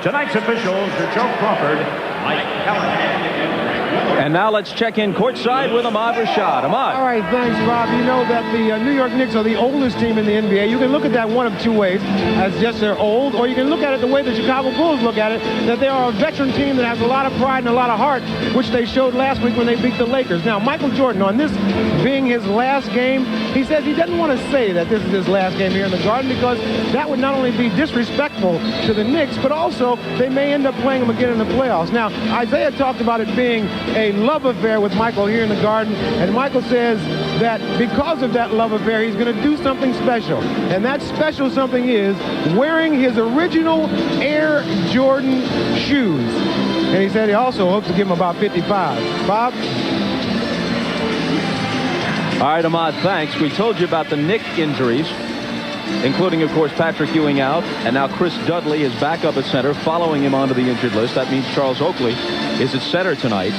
Tonight's officials are Joe Crawford, Mike Callahan, and now let's check in courtside with Ahmad Rashad. Ahmad. All right, thanks, Bob. You know that the New York Knicks are the oldest team in the NBA. You can look at that one of two ways, as just they're old, or you can look at it the way the Chicago Bulls look at it, that they are a veteran team that has a lot of pride and a lot of heart, which they showed last week when they beat the Lakers. Now, Michael Jordan, on this being his last game, he says he doesn't want to say that this is his last game here in the Garden because that would not only be disrespectful to the Knicks, but also they may end up playing them again in the playoffs. Now, Isaiah talked about it being a love affair with Michael here in the Garden, and Michael says that because of that love affair, he's going to do something special. And that special something is wearing his original Air Jordan shoes. And he said he also hopes to give him about 55. Bob? All right, Ahmad, thanks. We told you about the Knick injuries, including, of course, Patrick Ewing out, and now Chris Dudley is back up at center, following him onto the injured list. That means Charles Oakley is at center tonight.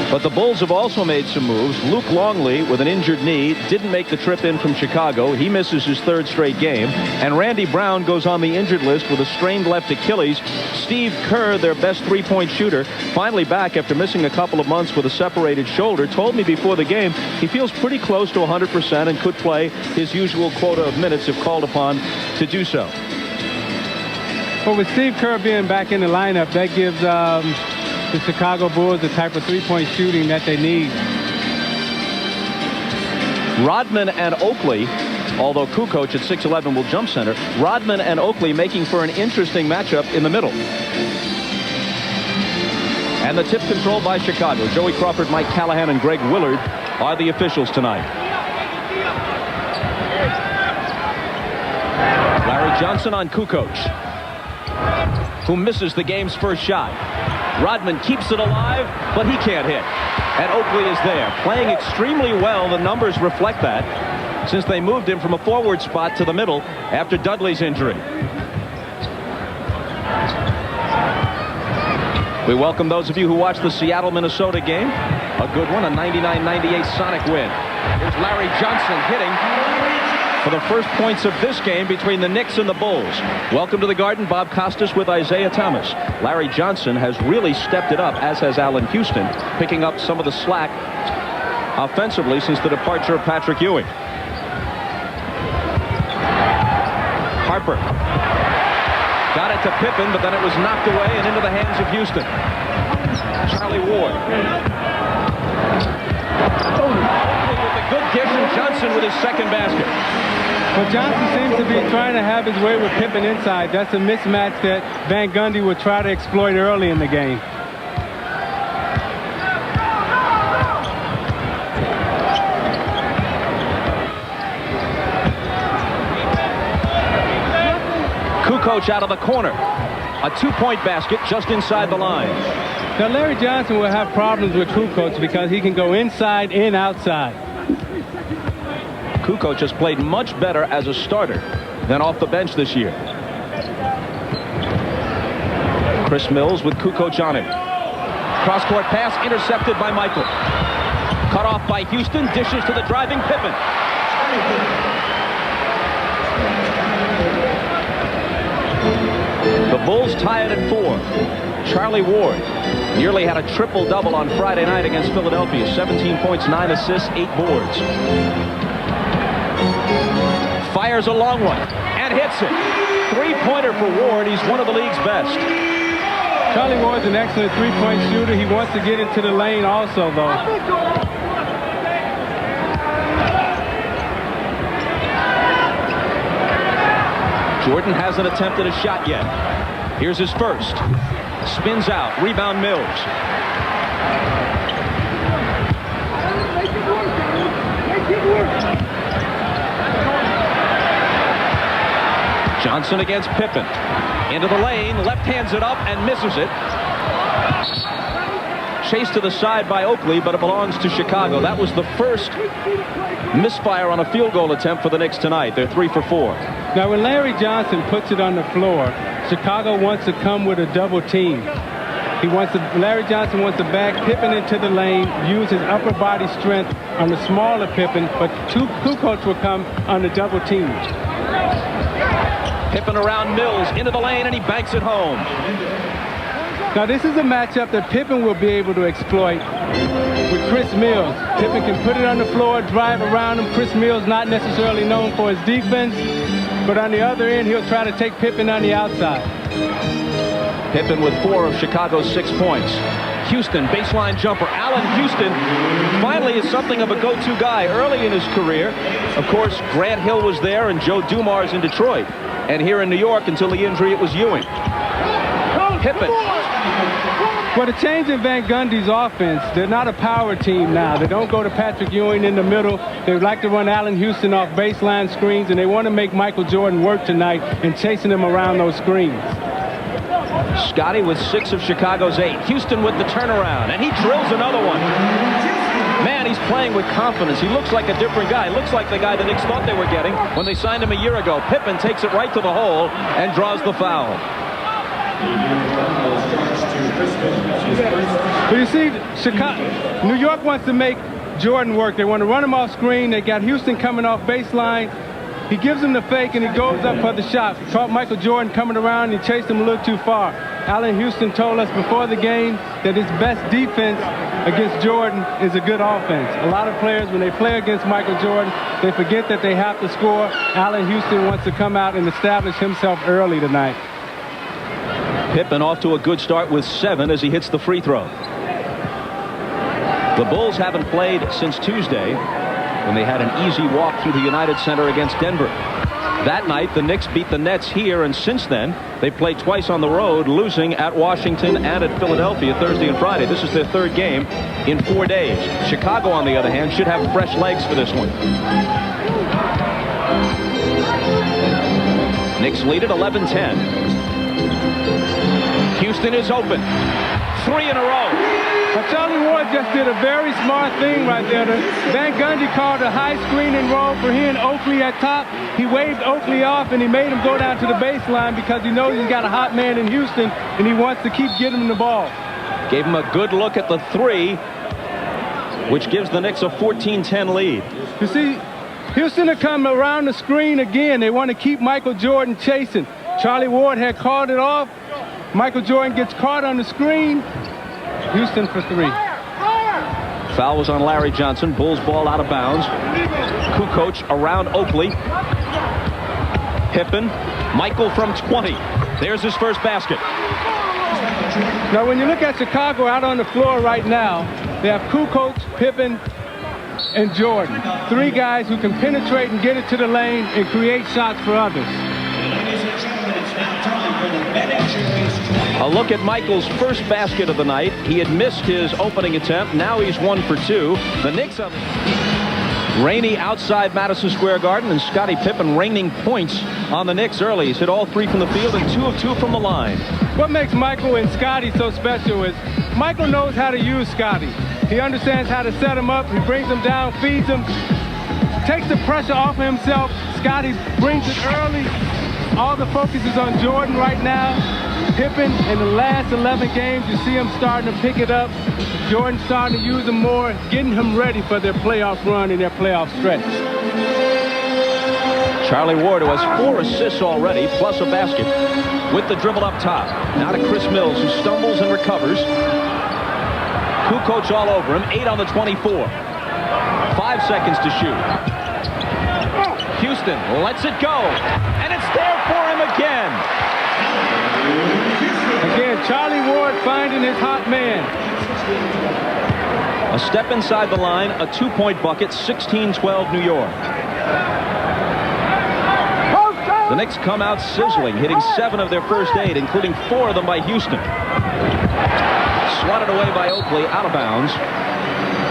But the Bulls have also made some moves. Luke Longley, with an injured knee, didn't make the trip in from Chicago. He misses his third straight game. And Randy Brown goes on the injured list with a strained left Achilles. Steve Kerr, their best three-point shooter, finally back after missing a couple of months with a separated shoulder, told me before the game he feels pretty close to 100% and could play his usual quota of minutes if called upon to do so. Well, with Steve Kerr being back in the lineup, that gives the Chicago Bulls the type of three-point shooting that they need. Rodman and Oakley, although Kukoc at 6'11" will jump center, Rodman and Oakley making for an interesting matchup in the middle. And the tip controlled by Chicago. Joey Crawford, Mike Callahan, and Greg Willard are the officials tonight. Larry Johnson on Kukoc, who misses the game's first shot. Rodman keeps it alive, but he can't hit. And Oakley is there, playing extremely well. The numbers reflect that, since they moved him from a forward spot to the middle after Dudley's injury. We welcome those of you who watched the Seattle-Minnesota game. A good one, a 99-98 Sonic win. Here's Larry Johnson hitting for the first points of this game between the Knicks and the Bulls. Welcome to the Garden. Bob Costas with Isaiah Thomas. Larry Johnson has really stepped it up, as has Allen Houston, picking up some of the slack offensively since the departure of Patrick Ewing. Harper got it to Pippen, but then it was knocked away and into the hands of Houston. Charlie Ward. With a good dish, and Johnson with his second basket. Well, Johnson seems to be trying to have his way with Pippen inside. That's a mismatch that Van Gundy would try to exploit early in the game. Kukoc out of the corner. A two-point basket just inside the line. Now, Larry Johnson will have problems with Kukoc because he can go inside and outside. Kukoc has played much better as a starter than off the bench this year. Chris Mills with Kukoc on him. Cross-court pass intercepted by Michael. Cut off by Houston. Dishes to the driving Pippen. The Bulls tie it at 4. Charlie Ward nearly had a triple-double on Friday night against Philadelphia. 17 points, 9 assists, 8 boards. Fires a long one and hits it. Three-pointer for Ward. He's one of the league's best. Charlie Ward's an excellent three-point shooter. He wants to get into the lane also, though. Jordan hasn't attempted a shot yet. Here's his first. Spins out. Rebound Mills. Johnson against Pippen. Into the lane. Left hands it up and misses it. Chased to the side by Oakley, but it belongs to Chicago. That was the first misfire on a field goal attempt for the Knicks tonight. They're 3 for 4. Now, when Larry Johnson puts it on the floor, Chicago wants to come with a double team. Larry Johnson wants to back Pippen into the lane, use his upper body strength on the smaller Pippen, but Kukoc will come on the double team. Pippen around Mills into the lane, and he banks it home. Now, this is a matchup that Pippen will be able to exploit with Chris Mills. Pippen can put it on the floor, drive around him. Chris Mills not necessarily known for his defense, but on the other end, he'll try to take Pippen on the outside. Pippen with 4 of Chicago's 6 points. Houston, baseline jumper. Allen Houston finally is something of a go-to guy early in his career. Of course, Grant Hill was there and Joe Dumars in Detroit. And here in New York, until the injury, it was Ewing. Pippen. Well, the change in Van Gundy's offense, they're not a power team now. They don't go to Patrick Ewing in the middle. They like to run Allen Houston off baseline screens, and they want to make Michael Jordan work tonight in chasing him around those screens. Scottie with 6 of Chicago's 8. Houston with the turnaround, and he drills another one. Man, he's playing with confidence. He looks like a different guy. Looks like the guy the Knicks thought they were getting when they signed him a year ago. Pippen takes it right to the hole and draws the foul. But you see, New York wants to make Jordan work. They want to run him off screen. They got Houston coming off baseline. He gives him the fake, and he goes up for the shot. Caught Michael Jordan coming around, and he chased him a little too far. Allen Houston told us before the game that his best defense against Jordan is a good offense. A lot of players, when they play against Michael Jordan, they forget that they have to score. Allen Houston wants to come out and establish himself early tonight. Pippen off to a good start with 7 as he hits the free throw. The Bulls haven't played since Tuesday when they had an easy walk through the United Center against Denver. That night, the Knicks beat the Nets here, and since then, they played twice on the road, losing at Washington and at Philadelphia Thursday and Friday. This is their 3rd game in 4 days. Chicago, on the other hand, should have fresh legs for this one. Knicks lead at 11-10. Houston is open. 3 in a row. But Charlie Ward just did a very smart thing right there. Van Gundy called a high screening roll for he and Oakley at top. He waved Oakley off, and he made him go down to the baseline because he knows he's got a hot man in Houston, and he wants to keep getting him the ball. Gave him a good look at the 3, which gives the Knicks a 14-10 lead. You see, Houston will come around the screen again. They want to keep Michael Jordan chasing. Charlie Ward had called it off. Michael Jordan gets caught on the screen. Houston for 3. Foul was on Larry Johnson. Bulls ball out of bounds. Kukoc around Oakley. Pippen. Michael from 20. There's his first basket. Now, when you look at Chicago out on the floor right now, they have Kukoc, Pippen, and Jordan. 3 guys who can penetrate and get it to the lane and create shots for others. A look at Michael's first basket of the night. He had missed his opening attempt. Now he's 1 for 2. The Knicks up. Rainy outside Madison Square Garden, and Scottie Pippen raining points on the Knicks early. He's hit all 3 from the field and 2 of 2 from the line. What makes Michael and Scottie so special is Michael knows how to use Scottie. He understands how to set him up. He brings him down, feeds him, takes the pressure off of himself. Scottie brings it early. All the focus is on Jordan right now. Pippen, in the last 11 games, you see him starting to pick it up. Jordan starting to use him more, getting him ready for their playoff run and their playoff stretch. Charlie Ward, who has 4 assists already, plus a basket, with the dribble up top. Now to Chris Mills, who stumbles and recovers. Kukoc all over him, 8 on the 24. 5 seconds to shoot. Houston lets it go, and it's there for him again. Again, Charlie Ward finding his hot man. A step inside the line, a 2-point bucket, 16-12 New York. The Knicks come out sizzling, hitting 7 of their first 8, including 4 of them by Houston. Swatted away by Oakley, out of bounds,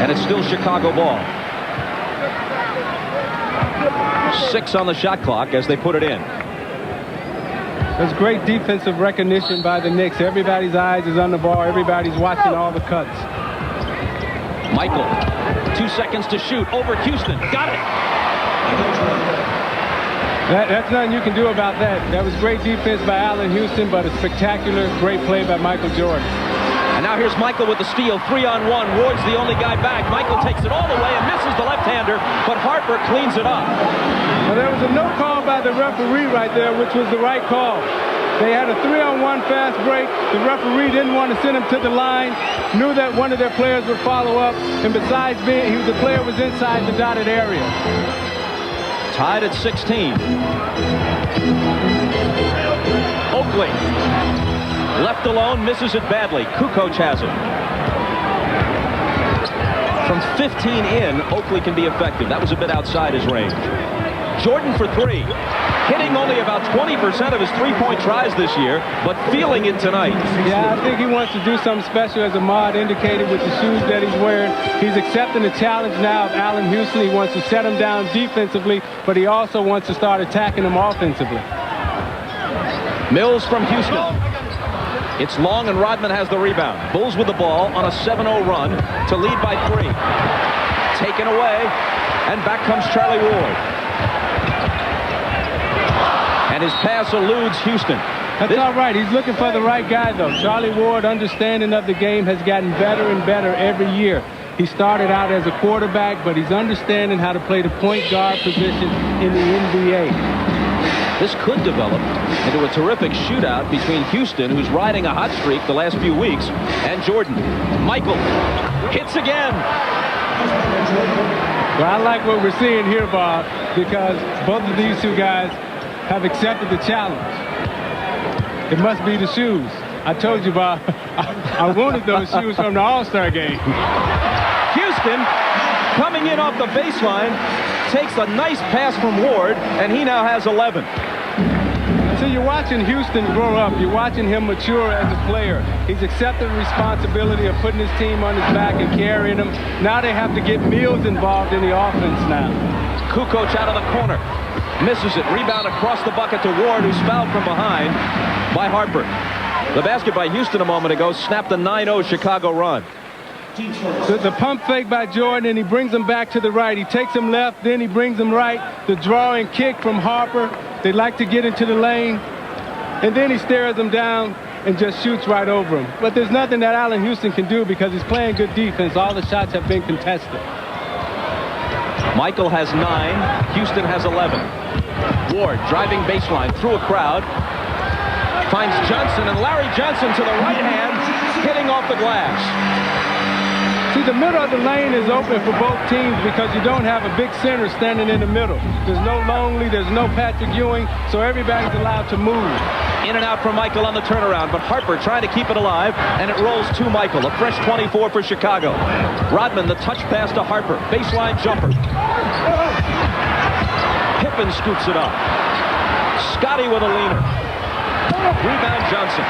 and it's still Chicago ball. 6 on the shot clock as they put it in. There's great defensive recognition by the Knicks. Everybody's eyes is on the ball. Everybody's watching all the cuts. Michael, 2 seconds to shoot over Houston. Got it. That's nothing you can do about that. That was great defense by Allen Houston, but a spectacular, great play by Michael Jordan. And now here's Michael with the steal, 3-on-1. Ward's the only guy back. Michael takes it all the way and misses the left-hander, but Harper cleans it up. Well, there was a no call by the referee right there, which was the right call. They had a 3-on-1 fast break. The referee didn't want to send him to the line, knew that one of their players would follow up, and besides being, the player was inside the dotted area. Tied at 16. Oakley, left alone, misses it badly. Kukoc has it. From 15 in, Oakley can be effective. That was a bit outside his range. Jordan for 3. Hitting only about 20% of his three-point tries this year, but feeling it tonight. Yeah, I think he wants to do something special, as Ahmad indicated, with the shoes that he's wearing. He's accepting the challenge now of Allen Houston. He wants to set him down defensively, but he also wants to start attacking him offensively. Mills from Houston. It's long, and Rodman has the rebound. Bulls with the ball on a 7-0 run to lead by 3. Taken away, and back comes Charlie Ward. And his pass eludes Houston. That's all right. He's looking for the right guy, though. Charlie Ward, understanding of the game, has gotten better and better every year. He started out as a quarterback, but he's understanding how to play the point guard position in the NBA. This could develop into a terrific shootout between Houston, who's riding a hot streak the last few weeks, and Jordan. Michael hits again. Well, I like what we're seeing here, Bob, because both of these two guys have accepted the challenge. It must be the shoes. I told you, Bob, I wanted those shoes from the All-Star game. Houston, coming in off the baseline, takes a nice pass from Ward, and he now has 11. So you're watching Houston grow up. You're watching him mature as a player. He's accepted the responsibility of putting his team on his back and carrying them. Now they have to get Mills involved in the offense now. Kukoc out of the corner. Misses it. Rebound across the bucket to Ward, who's fouled from behind by Harper. The basket by Houston a moment ago snapped the 9-0 Chicago run. The pump fake by Jordan, and he brings him back to the right. He takes him left, then he brings him right. The drawing kick from Harper. They like to get into the lane. And then he stares him down and just shoots right over him. But there's nothing that Allen Houston can do because he's playing good defense. All the shots have been contested. Michael has 9. Houston has 11. Ward driving baseline through a crowd. Finds Johnson, and Larry Johnson to the right hand, hitting off the glass. See, the middle of the lane is open for both teams because you don't have a big center standing in the middle. There's no Longley, there's no Patrick Ewing, so everybody's allowed to move. In and out for Michael on the turnaround, but Harper trying to keep it alive, and it rolls to Michael. A fresh 24 for Chicago. Rodman, the touch pass to Harper. Baseline jumper. Pippen scoops it up. Scottie with a leaner. Rebound Johnson.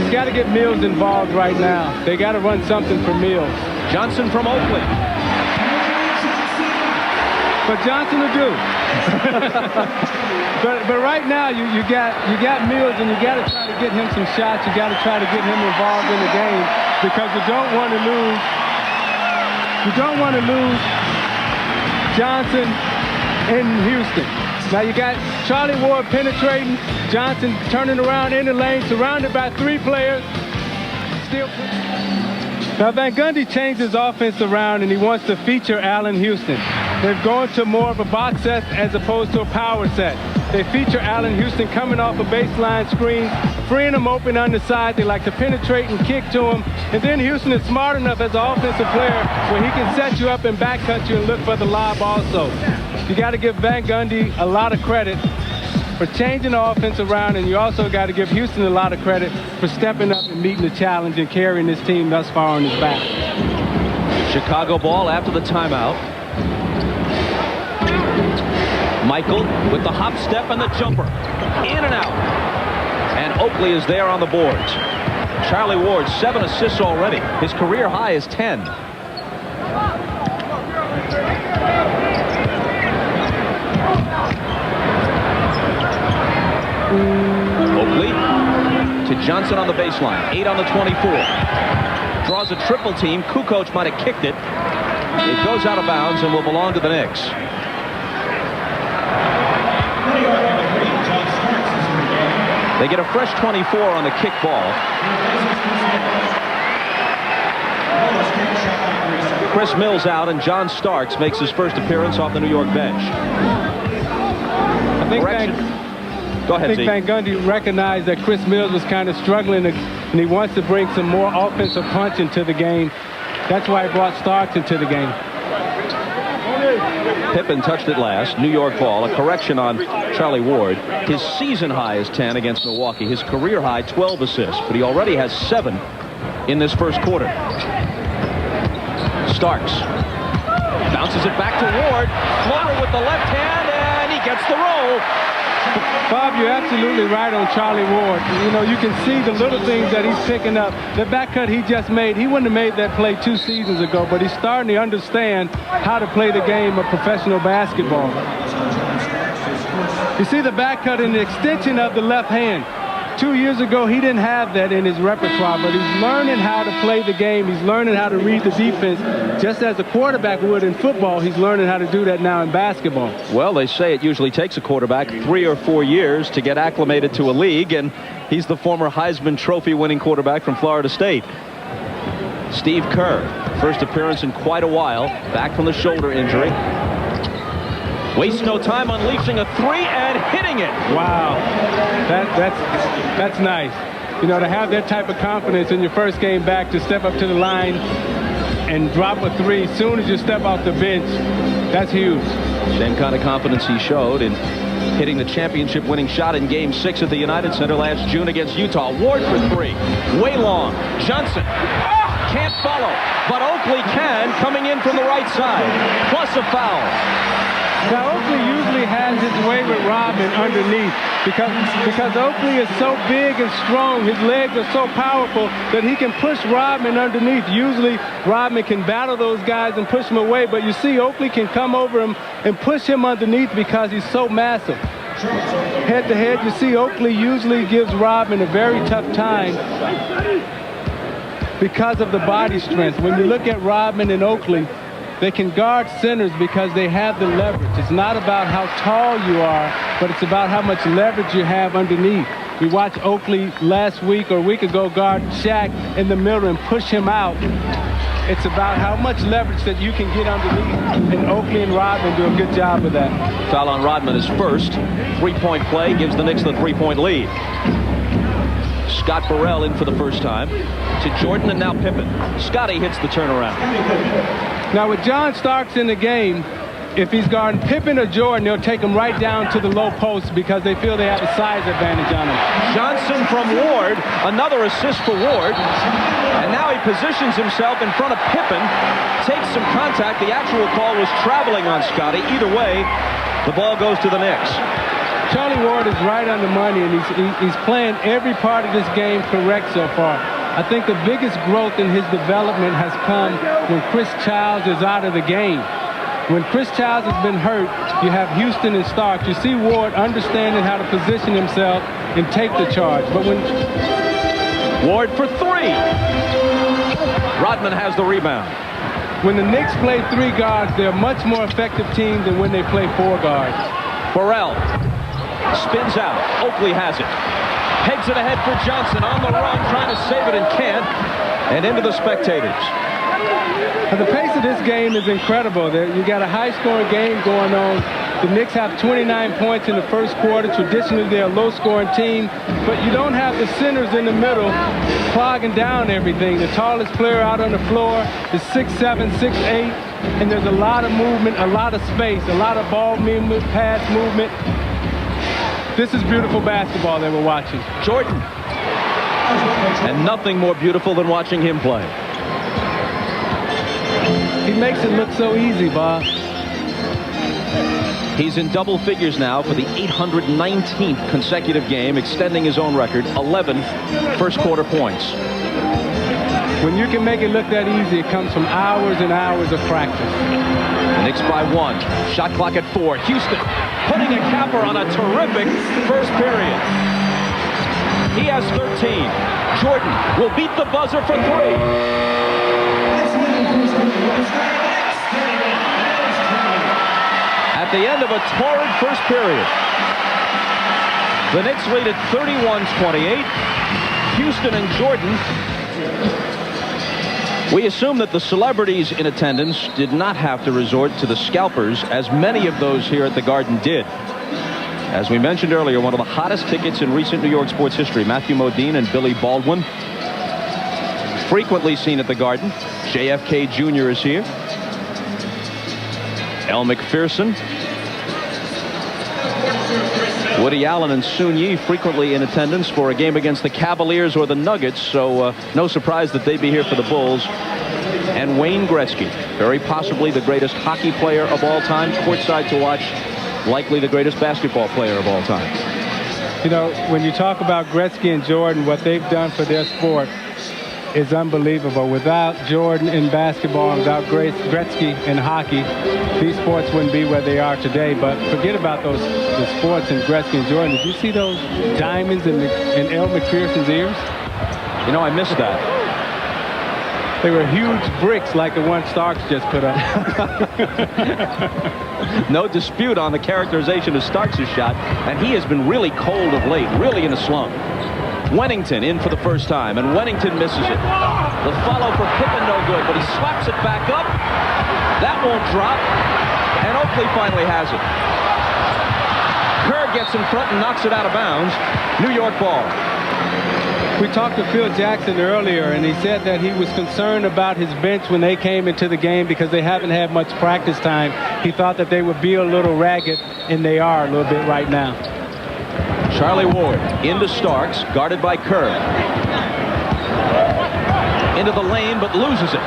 He's got to get Mills involved right now. They got to run something for Mills. Johnson from Oakley. But Johnson will do. but right now you got Mills, and you got to try to get him some shots. You got to try to get him involved in the game because you don't want to lose. You don't want to lose Johnson in Houston. Now you got Charlie Ward penetrating, Johnson turning around in the lane, surrounded by 3 players. Now Van Gundy changed his offense around, and he wants to feature Allen Houston. They've gone to more of a box set as opposed to a power set. They feature Allen Houston coming off a baseline screen, freeing him open on the side. They like to penetrate and kick to him. And then Houston is smart enough as an offensive player where he can set you up and back cut you and look for the lob also. You got to give Van Gundy a lot of credit for changing the offense around, and you also got to give Houston a lot of credit for stepping up and meeting the challenge and carrying this team thus far on his back. Chicago ball after the timeout. Michael with the hop step and the jumper. In and out. And Oakley is there on the boards. Charlie Ward, 7 assists already. His career high is 10. Oakley to Johnson on the baseline. 8 on the 24. Draws a triple team. Kukoc might have kicked it. It goes out of bounds and will belong to the Knicks. They get a fresh 24 on the kick ball. Chris Mills out, and John Starks makes his first appearance off the New York bench. I think Go ahead, Van Gundy recognized that Chris Mills was kind of struggling, and he wants to bring some more offensive punch into the game. That's why he brought Starks into the game. Pippen touched it last. New York ball. A correction on Charlie Ward. His season high is 10 against Milwaukee. His career high 12 assists, but he already has 7 in this first quarter. Starks bounces it back to Ward. Floater with the left hand, and he gets the roll. Bob, you're absolutely right on Charlie Ward. You know, you can see the little things that he's picking up. The back cut he just made, he wouldn't have made that play 2 seasons ago, but he's starting to understand how to play the game of professional basketball. You see the back cut in the extension of the left hand. 2 years ago, he didn't have that in his repertoire, but he's learning how to play the game. He's learning how to read the defense. Just as a quarterback would in football, he's learning how to do that now in basketball. Well, they say it usually takes a quarterback 3 or 4 years to get acclimated to a league, and he's the former Heisman Trophy winning quarterback from Florida State. Steve Kerr, first appearance in quite a while, back from the shoulder injury. Wastes no time unleashing a 3 and hitting it. Wow, that's nice. You know, to have that type of confidence in your first game back, to step up to the line and drop a 3 as soon as you step off the bench, that's huge. Same kind of confidence he showed in hitting the championship winning shot in Game 6 at the United Center last June against Utah. Ward for 3. Way long. Johnson can't follow, but Oakley can, coming in from the right side. Plus a foul. Now, Oakley usually has his way with Rodman underneath because Oakley is so big and strong. His legs are so powerful that he can push Rodman underneath. Usually, Rodman can battle those guys and push them away, but you see Oakley can come over him and push him underneath because he's so massive. Head to head, you see Oakley usually gives Rodman a very tough time because of the body strength. When you look at Rodman and Oakley, they can guard centers because they have the leverage. It's not about how tall you are, but it's about how much leverage you have underneath. We watched Oakley last week or a week ago guard Shaq in the middle and push him out. It's about how much leverage that you can get underneath, and Oakley and Rodman do a good job of that. Foul on Rodman is first. 3-point play gives the Knicks the 3-point lead. Scott Burrell in for the first time. To Jordan and now Pippen. Scottie hits the turnaround. Now with John Starks in the game, if he's guarding Pippen or Jordan, they'll take him right down to the low post because they feel they have a size advantage on him. Johnson from Ward, another assist for Ward. And now he positions himself in front of Pippen, takes some contact. The actual call was traveling on Scottie. Either way, the ball goes to the Knicks. Charlie Ward is right on the money, and he's playing every part of this game correct so far. I think the biggest growth in his development has come when Chris Childs is out of the game. When Chris Childs has been hurt, you have Houston and Starks. You see Ward understanding how to position himself and take the charge. But when Ward for 3. Rodman has the rebound. When the Knicks play 3 guards, they're a much more effective team than when they play 4 guards. Burrell spins out. Oakley has it. Pegs it ahead for Johnson on the run, trying to save it and can't. And into the spectators. And the pace of this game is incredible. You got a high-scoring game going on. The Knicks have 29 points in the first quarter. Traditionally, they're a low-scoring team, but you don't have the centers in the middle clogging down everything. The tallest player out on the floor is 6'7", 6'8", and there's a lot of movement, a lot of space, a lot of ball movement, pass movement. This is beautiful basketball that we're watching. Jordan. And nothing more beautiful than watching him play. He makes it look so easy, Bob. He's in double figures now for the 819th consecutive game, extending his own record, 11 first quarter points. When you can make it look that easy, it comes from hours and hours of practice. The Knicks by 1. Shot clock at 4. Houston putting a capper on a terrific first period. He has 13. Jordan will beat the buzzer for 3. At the end of a torrid first period. The Knicks lead at 31-28. Houston and Jordan. We assume that the celebrities in attendance did not have to resort to the scalpers, as many of those here at the Garden did. As we mentioned earlier, one of the hottest tickets in recent New York sports history, Matthew Modine and Billy Baldwin. Frequently seen at the Garden. JFK Jr. is here. Elle McPherson. Woody Allen and Soon Yi frequently in attendance for a game against the Cavaliers or the Nuggets, so no surprise that they'd be here for the Bulls. And Wayne Gretzky, very possibly the greatest hockey player of all time, courtside to watch, likely the greatest basketball player of all time. You know, when you talk about Gretzky and Jordan, what they've done for their sport is unbelievable. Without Jordan in basketball and without Gretzky in hockey, these sports wouldn't be where they are today. But forget about the sports and Gretzky and Jordan. Did you see those diamonds in Elle McPherson's ears? You know, I missed that. They were huge bricks like the one Starks just put up. No dispute on the characterization of Starks' shot, and he has been really cold of late, really in a slump. Wennington in for the first time, and Wennington misses it. The follow for Pippen, no good, but he slaps it back up. That won't drop, and Oakley finally has it. Kerr gets in front and knocks it out of bounds. New York ball. We talked to Phil Jackson earlier, and he said that he was concerned about his bench when they came into the game because they haven't had much practice time. He thought that they would be a little ragged, and they are a little bit right now. Charlie Ward into Starks, guarded by Kerr. Into the lane, but loses it.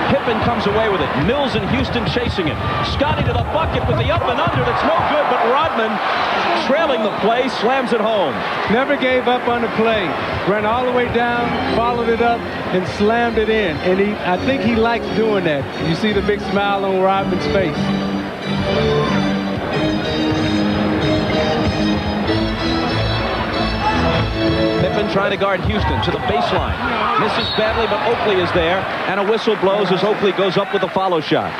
Pippen comes away with it. Mills and Houston chasing it. Scottie to the bucket with the up and under. That's no good, but Rodman, trailing the play, slams it home. Never gave up on the play. Ran all the way down, followed it up, and slammed it in. And I think he likes doing that. You see the big smile on Rodman's face. Pippen trying to guard Houston to the baseline. Misses badly, but Oakley is there, and a whistle blows as Oakley goes up with a follow shot.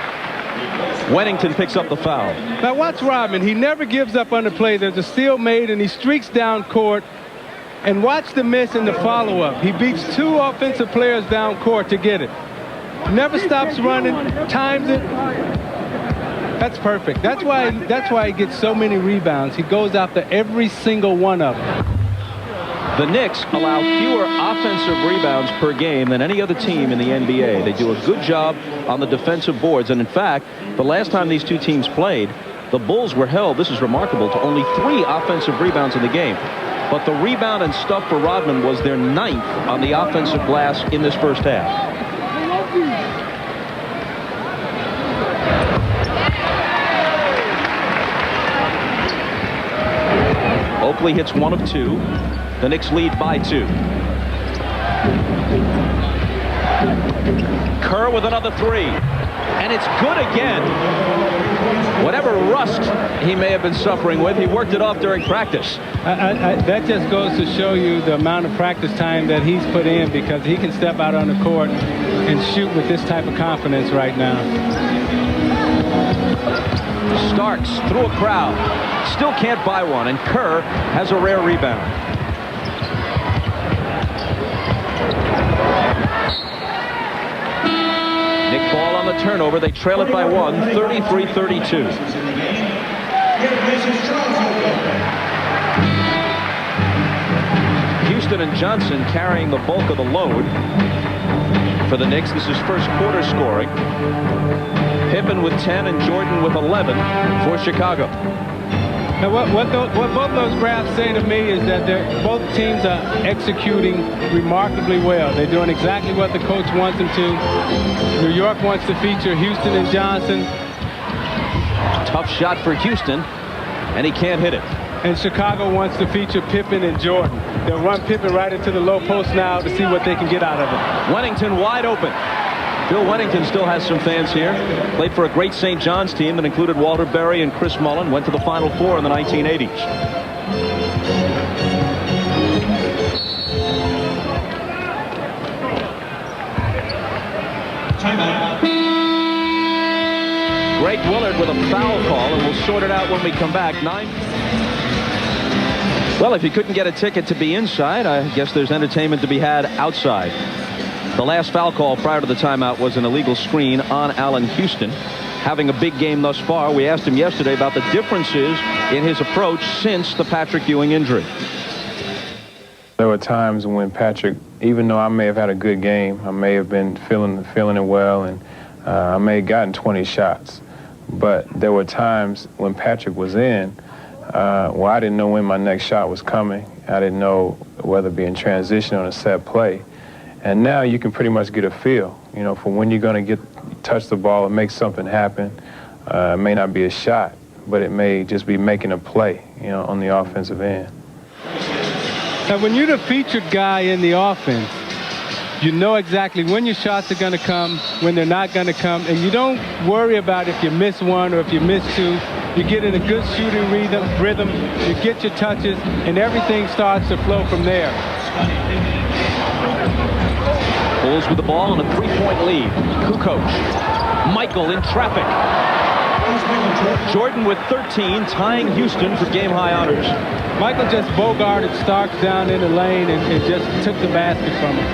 Wennington picks up the foul. Now watch Rodman. He never gives up on the play. There's a steal made, and he streaks down court. And watch the miss and the follow-up. He beats two offensive players down court to get it. Never stops running, times it. That's perfect. That's why he gets so many rebounds. He goes after every single one of them. The Knicks allow fewer offensive rebounds per game than any other team in the NBA. They do a good job on the defensive boards. And in fact, the last time these two teams played, the Bulls were held, this is remarkable, to only 3 offensive rebounds in the game. But the rebound and stuff for Rodman was their 9th on the offensive glass in this first half. Oakley hits 1 of 2. The Knicks lead by 2. Kerr with another 3. And it's good again. Whatever rust he may have been suffering with, he worked it off during practice. That just goes to show you the amount of practice time that he's put in, because he can step out on the court and shoot with this type of confidence right now. Starks through a crowd. Still can't buy one, and Kerr has a rare rebound. Nick Ball on the turnover. They trail it by 1, 33-32. Houston and Johnson carrying the bulk of the load for the Knicks. This is first quarter scoring. Pippen with 10 and Jordan with 11 for Chicago. Now, what both those graphs say to me is that both teams are executing remarkably well. They're doing exactly what the coach wants them to. New York wants to feature Houston and Johnson. Tough shot for Houston, and he can't hit it. And Chicago wants to feature Pippen and Jordan. They'll run Pippen right into the low post now to see what they can get out of it. Wennington wide open. Bill Wennington still has some fans here. Played for a great St. John's team that included Walter Berry and Chris Mullin. Went to the Final Four in the 1980s. Greg Willard with a foul call, and we'll sort it out when we come back. Well, if you couldn't get a ticket to be inside, I guess there's entertainment to be had outside. The last foul call prior to the timeout was an illegal screen on Allen Houston. Having a big game thus far, we asked him yesterday about the differences in his approach since the Patrick Ewing injury. There were times when Patrick, even though I may have had a good game, I may have been feeling it well, and I may have gotten 20 shots. But there were times when Patrick was in, well, I didn't know when my next shot was coming. I didn't know whether it be in transition or a set play. And now you can pretty much get a feel, you know, for when you're going to touch the ball and make something happen. It may not be a shot, but it may just be making a play, you know, on the offensive end. Now, when you're the featured guy in the offense, you know exactly when your shots are going to come, when they're not going to come, and you don't worry about if you miss one or if you miss two. You get in a good shooting rhythm, you get your touches, and everything starts to flow from there. Bulls with the ball and a 3-point lead. Kukoc. Michael in traffic. Jordan with 13, tying Houston for game-high honors. Michael just bogarted Starks down in the lane and just took the basket from him.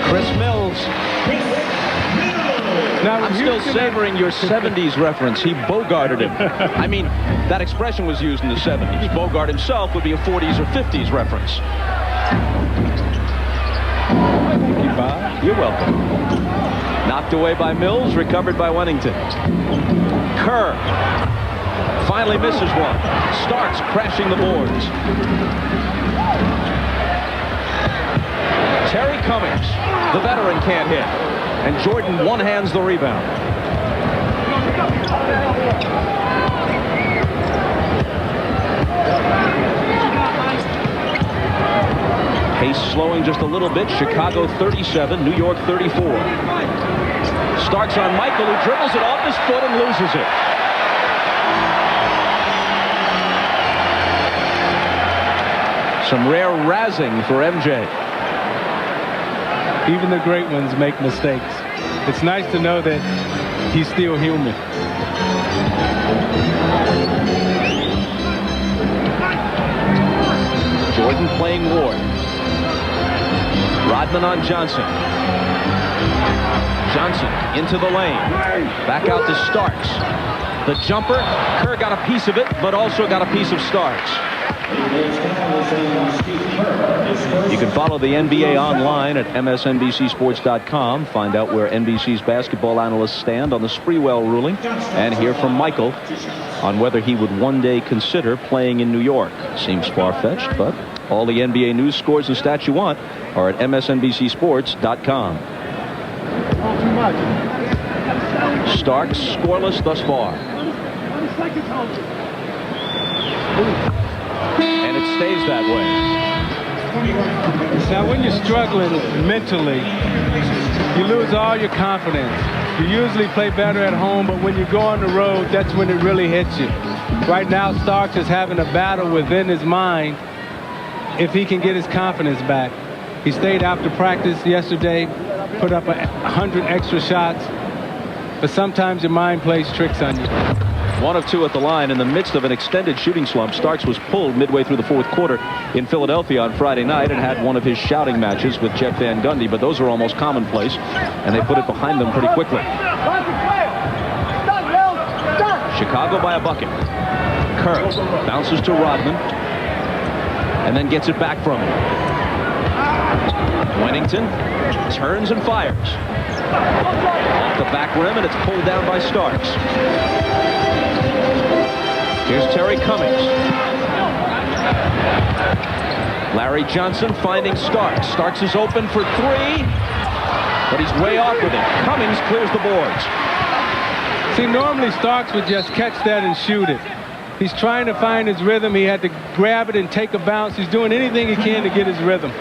Chris Mills. Now, I'm still savoring your 70s reference. He bogarted him. I mean, that expression was used in the 70s. Bogart himself would be a 40s or 50s reference. You're welcome. Knocked away by Mills, recovered by Wennington. Kerr finally misses one. Starks crashing the boards. Terry Cummings, the veteran, can't hit. And Jordan one-hands the rebound. Pace slowing just a little bit. Chicago 37, New York 34. Starks on Michael, who dribbles it off his foot and loses it. Some rare razzing for MJ. Even the great ones make mistakes. It's nice to know that he's still human. Jordan playing Ward. Rodman on Johnson. Johnson into the lane. Back out to Starks. The jumper. Kerr got a piece of it, but also got a piece of Starks. You can follow the NBA online at msnbcsports.com. Find out where NBC's basketball analysts stand on the Sprewell ruling, and hear from Michael on whether he would one day consider playing in New York. Seems far-fetched, but all the NBA news, scores, and stats you want are at msnbcsports.com. Starks scoreless thus far. And it stays that way. Now, when you're struggling mentally, you lose all your confidence. You usually play better at home, but when you go on the road, that's when it really hits you. Right now, Starks is having a battle within his mind if he can get his confidence back. He stayed after practice yesterday, put up 100 extra shots, but sometimes your mind plays tricks on you. 1 of 2 at the line in the midst of an extended shooting slump. Starks was pulled midway through the 4th quarter in Philadelphia on Friday night and had one of his shouting matches with Jeff Van Gundy, but those are almost commonplace, and they put it behind them pretty quickly. Chicago by a bucket. Kerr bounces to Rodman and then gets it back from him. Wennington turns and fires. Off the back rim, and it's pulled down by Starks. Here's Terry Cummings. Larry Johnson finding Starks. Starks is open for 3, but he's way off with it. Cummings clears the boards. See, normally Starks would just catch that and shoot it. He's trying to find his rhythm. He had to grab it and take a bounce. He's doing anything he can to get his rhythm.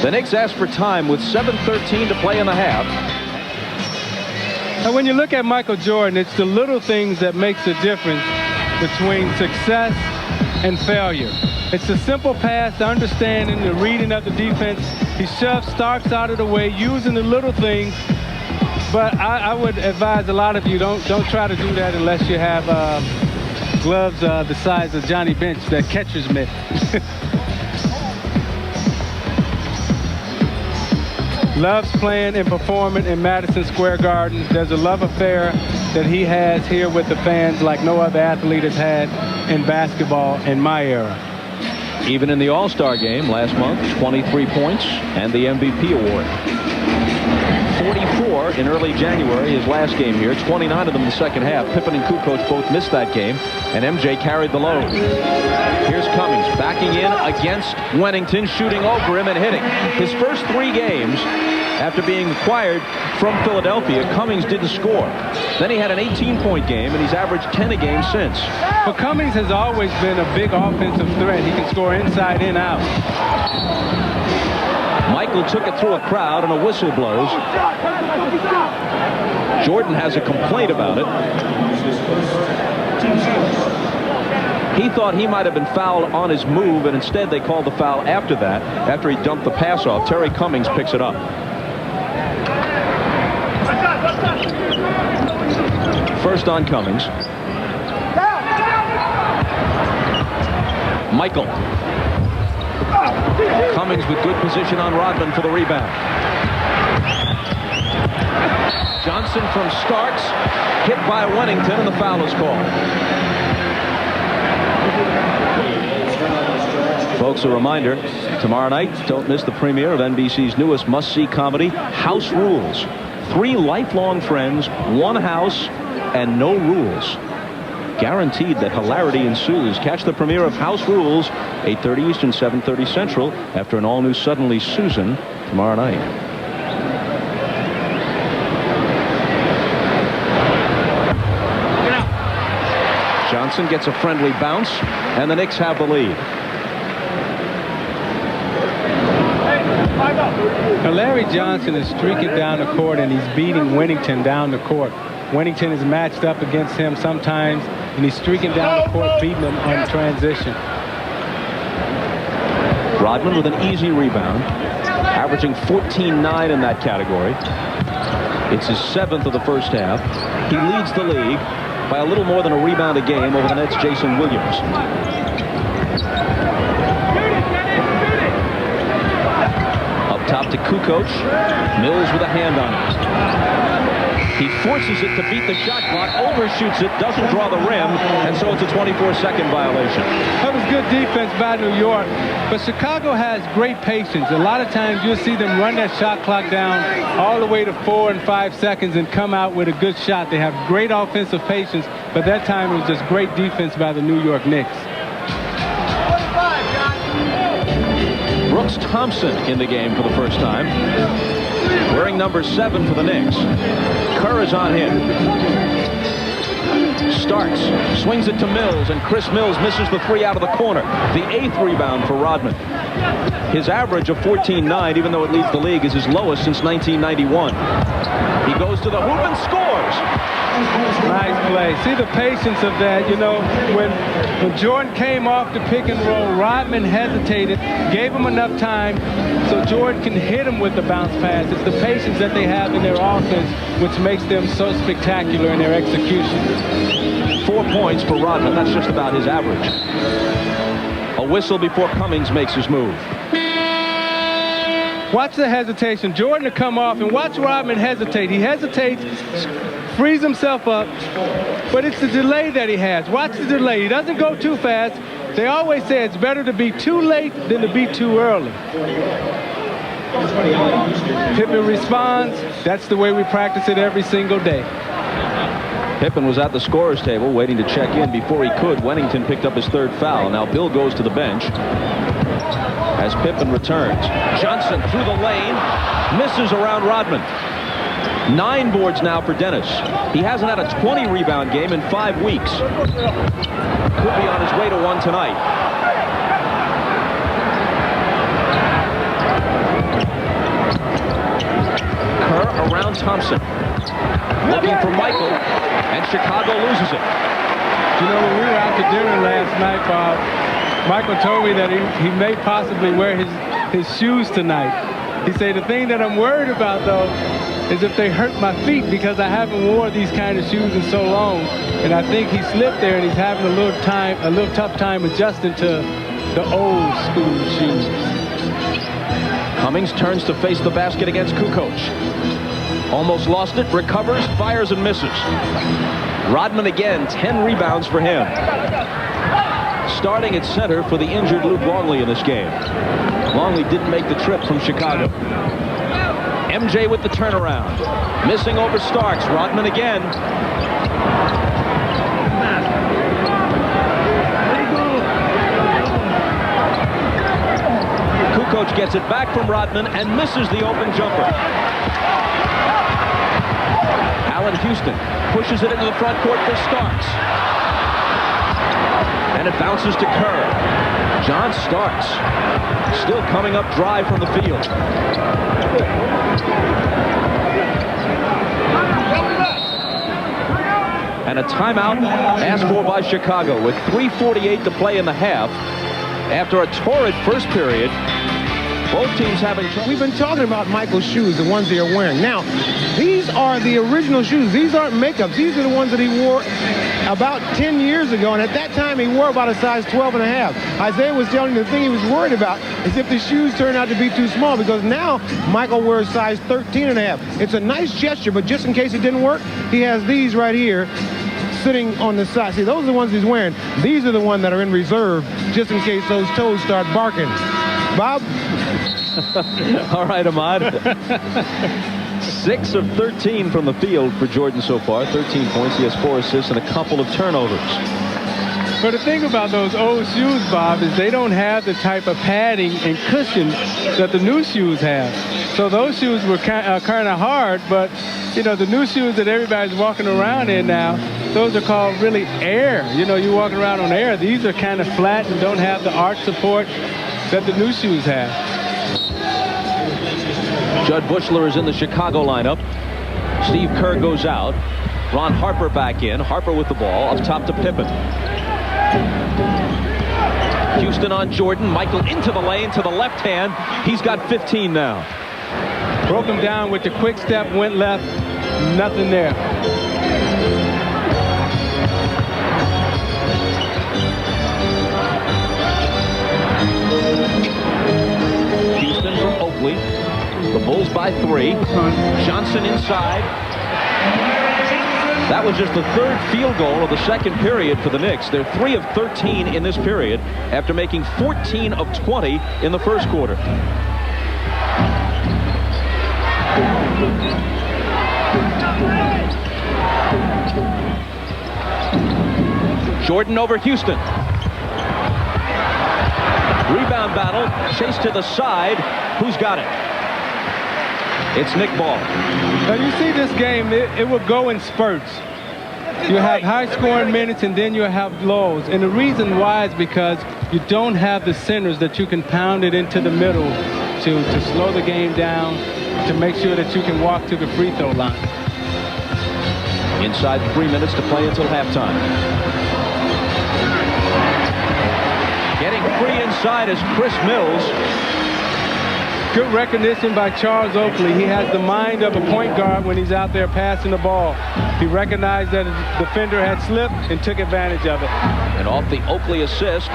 The Knicks asked for time with 7:13 to play in the half. And when you look at Michael Jordan, it's the little things that makes the difference between success and failure. It's the simple pass, the understanding, the reading of the defense. He shoves Starks out of the way, using the little things. But I would advise a lot of you, don't try to do that unless you have gloves the size of Johnny Bench, that catcher's mitt. Loves playing and performing in Madison Square Garden. There's a love affair that he has here with the fans like no other athlete has had in basketball in my era. Even in the All-Star game last month, 23 points and the MVP award. 44 in early January, his last game here. 29 of them in the second half. Pippen and Kukoc both missed that game, and MJ carried the load. Here's Cummings backing in against Wennington, shooting over him and hitting. His first 3 games after being acquired from Philadelphia, Cummings didn't score. Then he had an 18-point game, and he's averaged 10 a game since. But Cummings has always been a big offensive threat. He can score inside and out. Michael took it through a crowd, and a whistle blows. Jordan has a complaint about it. He thought he might have been fouled on his move, and instead they called the foul after that, after he dumped the pass off. Terry Cummings picks it up. First on Cummings. Michael. Cummings with good position on Rodman for the rebound. Johnson from Starks, hit by Wennington, and the foul is called. Folks, a reminder, tomorrow night, don't miss the premiere of NBC's newest must-see comedy, House Rules. 3 lifelong friends, 1 house, and no rules. Guaranteed that hilarity ensues. Catch the premiere of House Rules, 8:30 Eastern, 7:30 Central, after an all-new Suddenly Susan tomorrow night. Johnson gets a friendly bounce, and the Knicks have the lead. Now, Larry Johnson is streaking down the court, and he's beating Wennington down the court. Wennington is matched up against him sometimes, and he's streaking down the court, beating him on transition. Rodman with an easy rebound, averaging 14-9 in that category. It's his 7th of the first half. He leads the league by a little more than a rebound a game over the Nets' Jason Williams. Up top to Kukoc. Mills with a hand on it. He forces it to beat the shot clock, overshoots it, doesn't draw the rim, and so it's a 24-second violation. That was good defense by New York, but Chicago has great patience. A lot of times you'll see them run that shot clock down all the way to 4 and 5 seconds and come out with a good shot. They have great offensive patience, but that time it was just great defense by the New York Knicks. Brooks Thompson in the game for the first time, wearing number 7 for the Knicks. Kerr is on him. Starks swings it to Mills, and Chris Mills misses the 3 out of the corner. The 8th rebound for Rodman. His average of 14-9, even though it leads the league, is his lowest since 1991. He goes to the hoop and scores. Nice play. See the patience of that. You know, when Jordan came off the pick and roll, Rodman hesitated, gave him enough time so Jordan can hit him with the bounce pass. It's the patience that they have in their offense which makes them so spectacular in their execution. 4 points for Rodman. That's just about his average. A whistle before Cummings makes his move. Watch the hesitation. Jordan to come off, and watch Rodman hesitate. He hesitates, frees himself up, but it's the delay that he has. Watch the delay. He doesn't go too fast. They always say it's better to be too late than to be too early. Pippen responds. That's the way we practice it every single day. Pippen was at the scorer's table waiting to check in. Before he could, Wennington picked up his 3rd foul. Now Bill goes to the bench as Pippen returns. Johnson through the lane, misses around Rodman. 9 boards now for Dennis. He hasn't had a 20-rebound game in 5 weeks. Could be on his way to one tonight. Kerr around Thompson. Looking for Michael, and Chicago loses it. You know, when we were out to dinner last night, Bob, Michael told me that he may possibly wear his shoes tonight. He said, the thing that I'm worried about, though, as if they hurt my feet because I haven't worn these kind of shoes in so long. And I think he slipped there, and he's having a little tough time adjusting to the old school shoes. Cummings turns to face the basket against Kukoc. Almost lost it, recovers, fires and misses. Rodman again, 10 rebounds for him. Starting at center for the injured Luke Longley in this game. Longley didn't make the trip from Chicago. MJ with the turnaround. Missing over Starks. Rodman again. Kukoc gets it back from Rodman and misses the open jumper. Allen Houston pushes it into the front court for Starks. And it bounces to Kerr. John Starks still coming up dry from the field. And a timeout asked for by Chicago with 3:48 to play in the half. After a torrid first period, both teams having trouble. We've been talking about Michael's shoes, the ones they are wearing. Now, these are the original shoes. These aren't makeups. These are the ones that he wore about 10 years ago, and at that time he wore about a size 12 and a half. Isaiah was telling me the thing he was worried about is if the shoes turn out to be too small, because now Michael wears size 13 and a half. It's a nice gesture, but just in case it didn't work, he has these right here sitting on the side. See, those are the ones he's wearing. These are the ones that are in reserve just in case those toes start barking. Bob? All right, Ahmad. 6 of 13 from the field for Jordan so far. 13 points. He has 4 assists and a couple of turnovers. But the thing about those old shoes, Bob, is they don't have the type of padding and cushion that the new shoes have. So those shoes were kind of hard, but, you know, the new shoes that everybody's walking around in now, those are called really air. You know, you're walking around on air. These are kind of flat and don't have the arch support that the new shoes have. Judd Bushler is in the Chicago lineup. Steve Kerr goes out. Ron Harper back in. Harper with the ball up top to Pippen. Houston on Jordan. Michael into the lane to the left hand. He's got 15 now. Broke him down with the quick step, went left. Nothing there. Houston from Oakley. The Bulls by 3. Johnson inside. That was just the 3rd field goal of the second period for the Knicks. They're 3 of 13 in this period after making 14 of 20 in the first quarter. Jordan over Houston. Rebound battle. Chase to the side. Who's got it? It's Nick Ball. Now you see this game, it will go in spurts. You have high-scoring minutes, and then you have lows. And the reason why is because you don't have the centers that you can pound it into the middle to slow the game down, to make sure that you can walk to the free throw line. Inside 3 minutes to play until halftime. Getting free inside is Chris Mills. Good recognition by Charles Oakley. He has the mind of a point guard when he's out there passing the ball. He recognized that his defender had slipped and took advantage of it. And off the Oakley assist,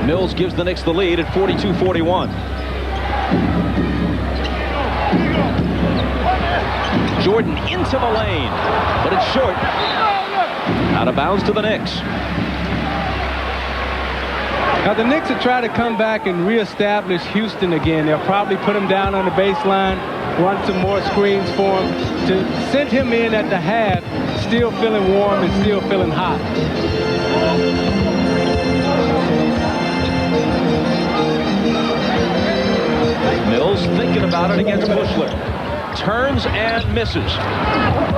Mills gives the Knicks the lead at 42-41. Jordan into the lane, but it's short. Out of bounds to the Knicks. Now the Knicks will try to come back and reestablish Houston again. They'll probably put him down on the baseline, run some more screens for him to send him in at the half, still feeling warm and still feeling hot. Mills thinking about it against Bushler. Turns and misses.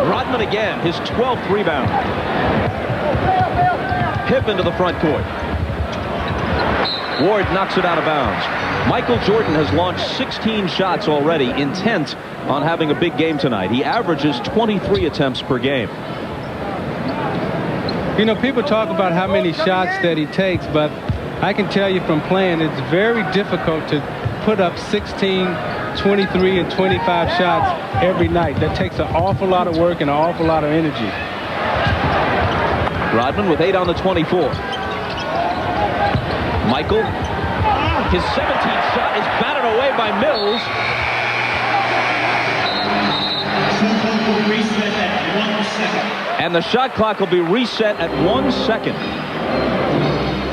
Rodman again, his 12th rebound. Pippen to the front court. Ward knocks it out of bounds. Michael Jordan has launched 16 shots already, intent on having a big game tonight. He averages 23 attempts per game. You know, people talk about how many shots that he takes, but I can tell you from playing, it's very difficult to put up 16 23 and 25 shots every night. That takes an awful lot of work and an awful lot of energy. Rodman with 8 on the 24. Michael, his 17th shot is batted away by Mills. And the shot clock will be reset at 1 second.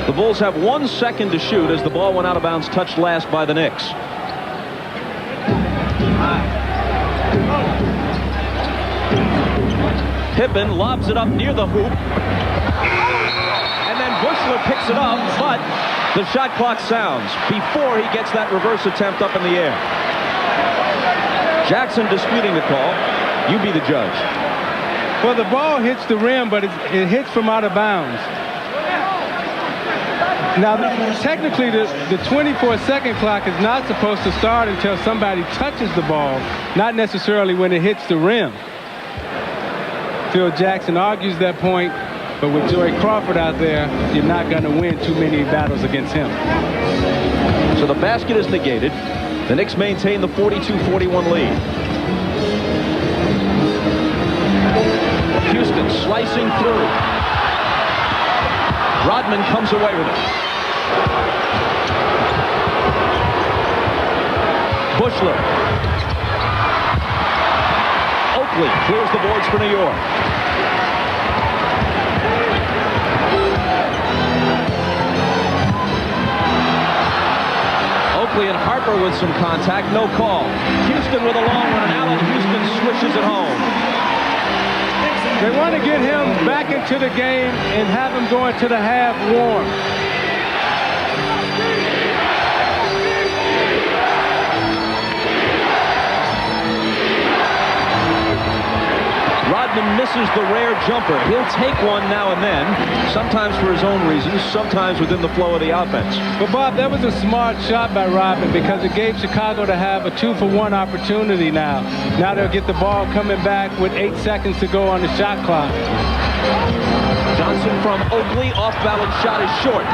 The Bulls have 1 second to shoot as the ball went out of bounds, touched last by the Knicks. Pippen lobs it up near the hoop. And then Bushler picks it up, but the shot clock sounds before he gets that reverse attempt up in the air. Jackson disputing the call. You be the judge. Well, the ball hits the rim, but it hits from out of bounds. Now, technically, the 24-second clock is not supposed to start until somebody touches the ball, not necessarily when it hits the rim. Phil Jackson argues that point, but with Joey Crawford out there, you're not going to win too many battles against him. So the basket is negated. The Knicks maintain the 42-41 lead. Houston slicing through. Rodman comes away with it. Bushler. Oakley clears the boards for New York. Oakley and Harper with some contact, no call. Houston with a long one, and Allen Houston swishes it home. They want to get him back into the game and have him go into the half warm. Rodman misses the rare jumper. He'll take one now and then, sometimes for his own reasons, sometimes within the flow of the offense. But Bob, that was a smart shot by Rodman because it gave Chicago to have a 2-for-1 opportunity now. Now they'll get the ball coming back with 8 seconds to go on the shot clock. Johnson from Oakley, off-balance shot is short.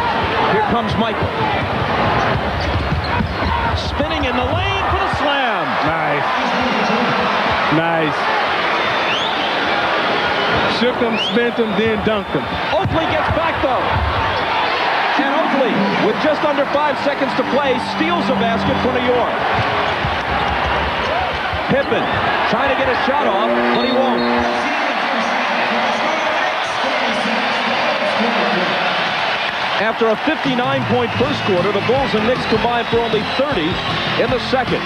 Here comes Michael. Spinning in the lane for the slam. Nice. Nice. Shook him, spent him, then dunked him. Oakley gets back, though. And Oakley, with just under 5 seconds to play, steals a basket for New York. Pippen trying to get a shot off, but he won't. After a 59-point first quarter, the Bulls and Knicks combined for only 30 in the second.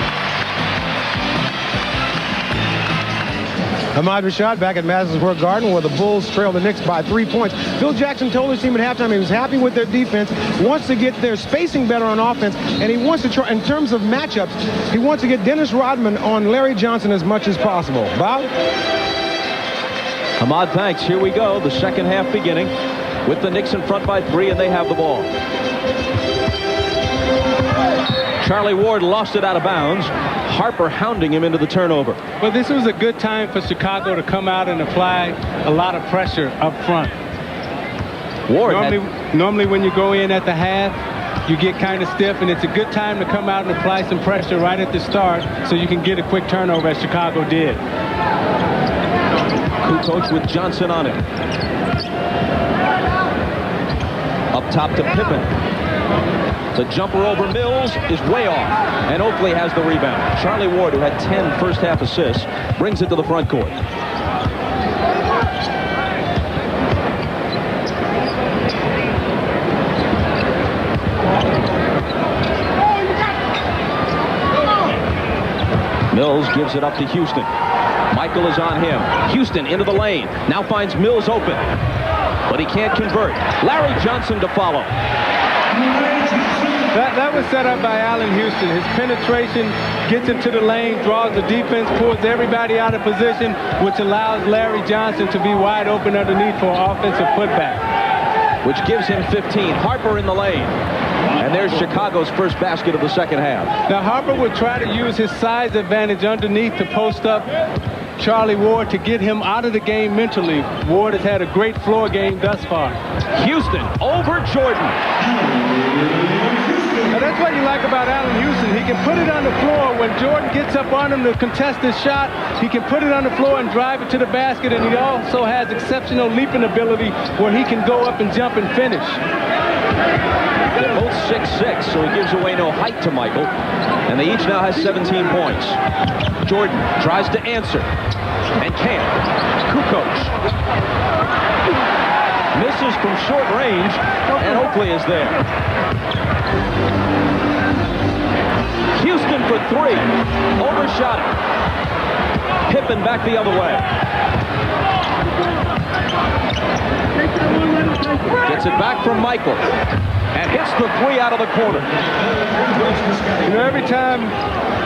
Ahmad Rashad back at Madison Square Garden where the Bulls trail the Knicks by 3 points. Phil Jackson told his team at halftime he was happy with their defense, wants to get their spacing better on offense, and he wants to try, in terms of matchups, he wants to get Dennis Rodman on Larry Johnson as much as possible. Bob? Ahmad, thanks. Here we go. The second half beginning with the Knicks in front by 3, and they have the ball. Charlie Ward lost it out of bounds. Harper hounding him into the turnover. Well, this was a good time for Chicago to come out and apply a lot of pressure up front. Ward normally when you go in at the half, you get kind of stiff, and it's a good time to come out and apply some pressure right at the start so you can get a quick turnover as Chicago did. Kukoc with Johnson on it. Up top to Pippen. The jumper over Mills is way off, and Oakley has the rebound. Charlie Ward, who had 10 first-half assists, brings it to the front court. Mills gives it up to Houston. Michael is on him. Houston into the lane. Now finds Mills open, but he can't convert. Larry Johnson to follow. That was set up by Allen Houston. His penetration gets into the lane, draws the defense, pulls everybody out of position, which allows Larry Johnson to be wide open underneath for an offensive putback. Which gives him 15. Harper in the lane. And there's Chicago's first basket of the second half. Now Harper would try to use his size advantage underneath to post up Charlie Ward to get him out of the game mentally. Ward has had a great floor game thus far. Houston over Jordan. Now, that's what you like about Allen Houston. He can put it on the floor. When Jordan gets up on him to contest his shot, he can put it on the floor and drive it to the basket, and he also has exceptional leaping ability where he can go up and jump and finish. They're both 6'6", so he gives away no height to Michael. And they each now have 17 points. Jordan tries to answer and can't. Kukoc misses from short range, and Oakley is there. Houston for three. Overshot it. Pippen back the other way. Gets it back from Michael. And hits the three out of the corner. You know, every time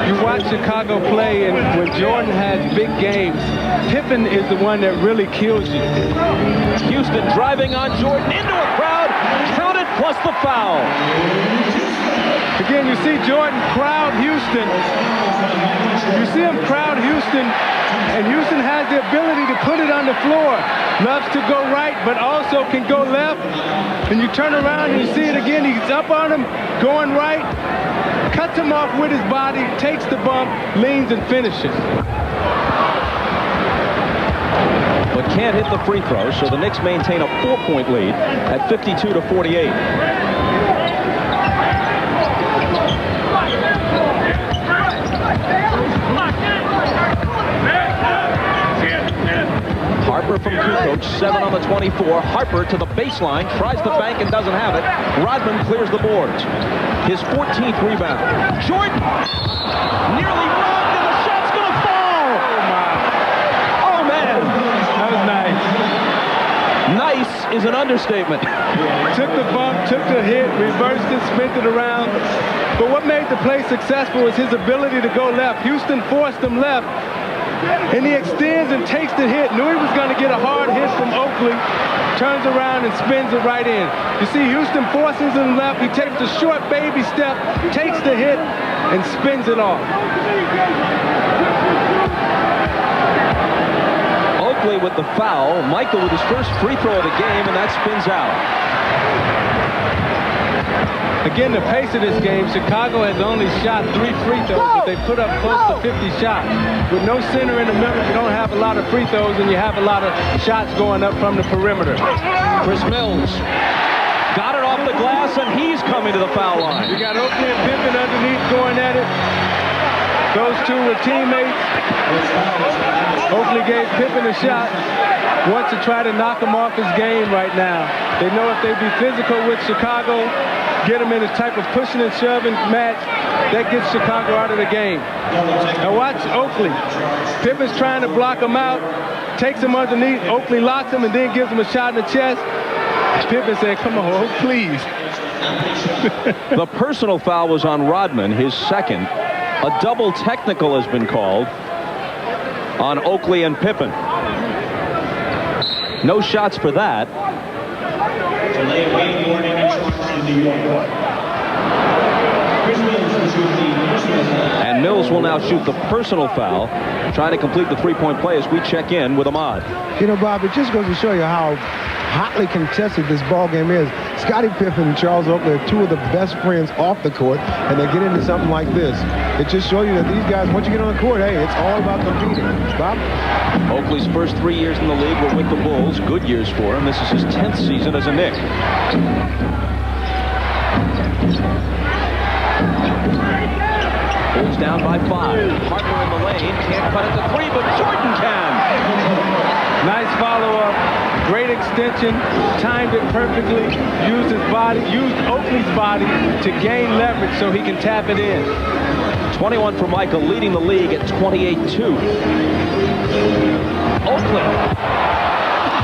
you watch Chicago play, and when Jordan has big games, Pippen is the one that really kills you. Houston driving on Jordan into a crowd. Counted plus the foul. Again, you see Jordan crowd Houston. You see him crowd Houston, and Houston has the ability to put it on the floor. Loves to go right, but also can go left. And you turn around and you see it again. He's up on him, going right, cuts him off with his body, takes the bump, leans and finishes. But can't hit the free throw, so the Knicks maintain a 4-point lead at 52-48. Harper from Kukoc, 7 on the 24. Harper to the baseline, tries the bank and doesn't have it. Rodman clears the boards. His 14th rebound. Jordan nearly robbed, and the shot's going to fall. Oh, my. Oh, man. That was nice. Nice is an understatement. Took the bump, took the hit, reversed it, spent it around. But what made the play successful was his ability to go left. Houston forced him left. And he extends and takes the hit. Knew he was going to get a hard hit from Oakley. Turns around and spins it right in. You see Houston forces him left. He takes a short baby step, takes the hit, and spins it off. Oakley with the foul. Michael with his first free throw of the game, and that spins out. Again, the pace of this game, Chicago has only shot 3 free throws, but they put up close to 50 shots. With no center in the middle, you don't have a lot of free throws, and you have a lot of shots going up from the perimeter. Chris Mills got it off the glass, and he's coming to the foul line. You got Oakley and Pippen underneath going at it. Those two were teammates. Oakley gave Pippen a shot. Wants to try to knock him off his game right now. They know if they be physical with Chicago, get him in a type of pushing and shoving match, that gets Chicago out of the game. Now watch Oakley. Pippen's trying to block him out, takes him underneath. Oakley locks him and then gives him a shot in the chest. Pippen said, come on, please. The personal foul was on Rodman, his second. A double technical has been called on Oakley and Pippen. No shots for that. And Mills will now shoot the personal foul, trying to complete the three-point play as we check in with Ahmad. You know, Bob, it just goes to show you how hotly contested this ball game is. Scottie Pippen and Charles Oakley are two of the best friends off the court, and they get into something like this. It just shows you that these guys, once you get on the court, hey, it's all about competing. Bob? Oakley's first 3 years in the league were with the Bulls. Good years for him. This is his 10th season as a Knick. Bulls down by 5. Harper in the lane. Can't cut it to 3, but Jordan can. Nice follow-up. Great extension. Timed it perfectly. Used his body, used Oakley's body to gain leverage so he can tap it in. 21 for Michael, leading the league at 28-2. Oakley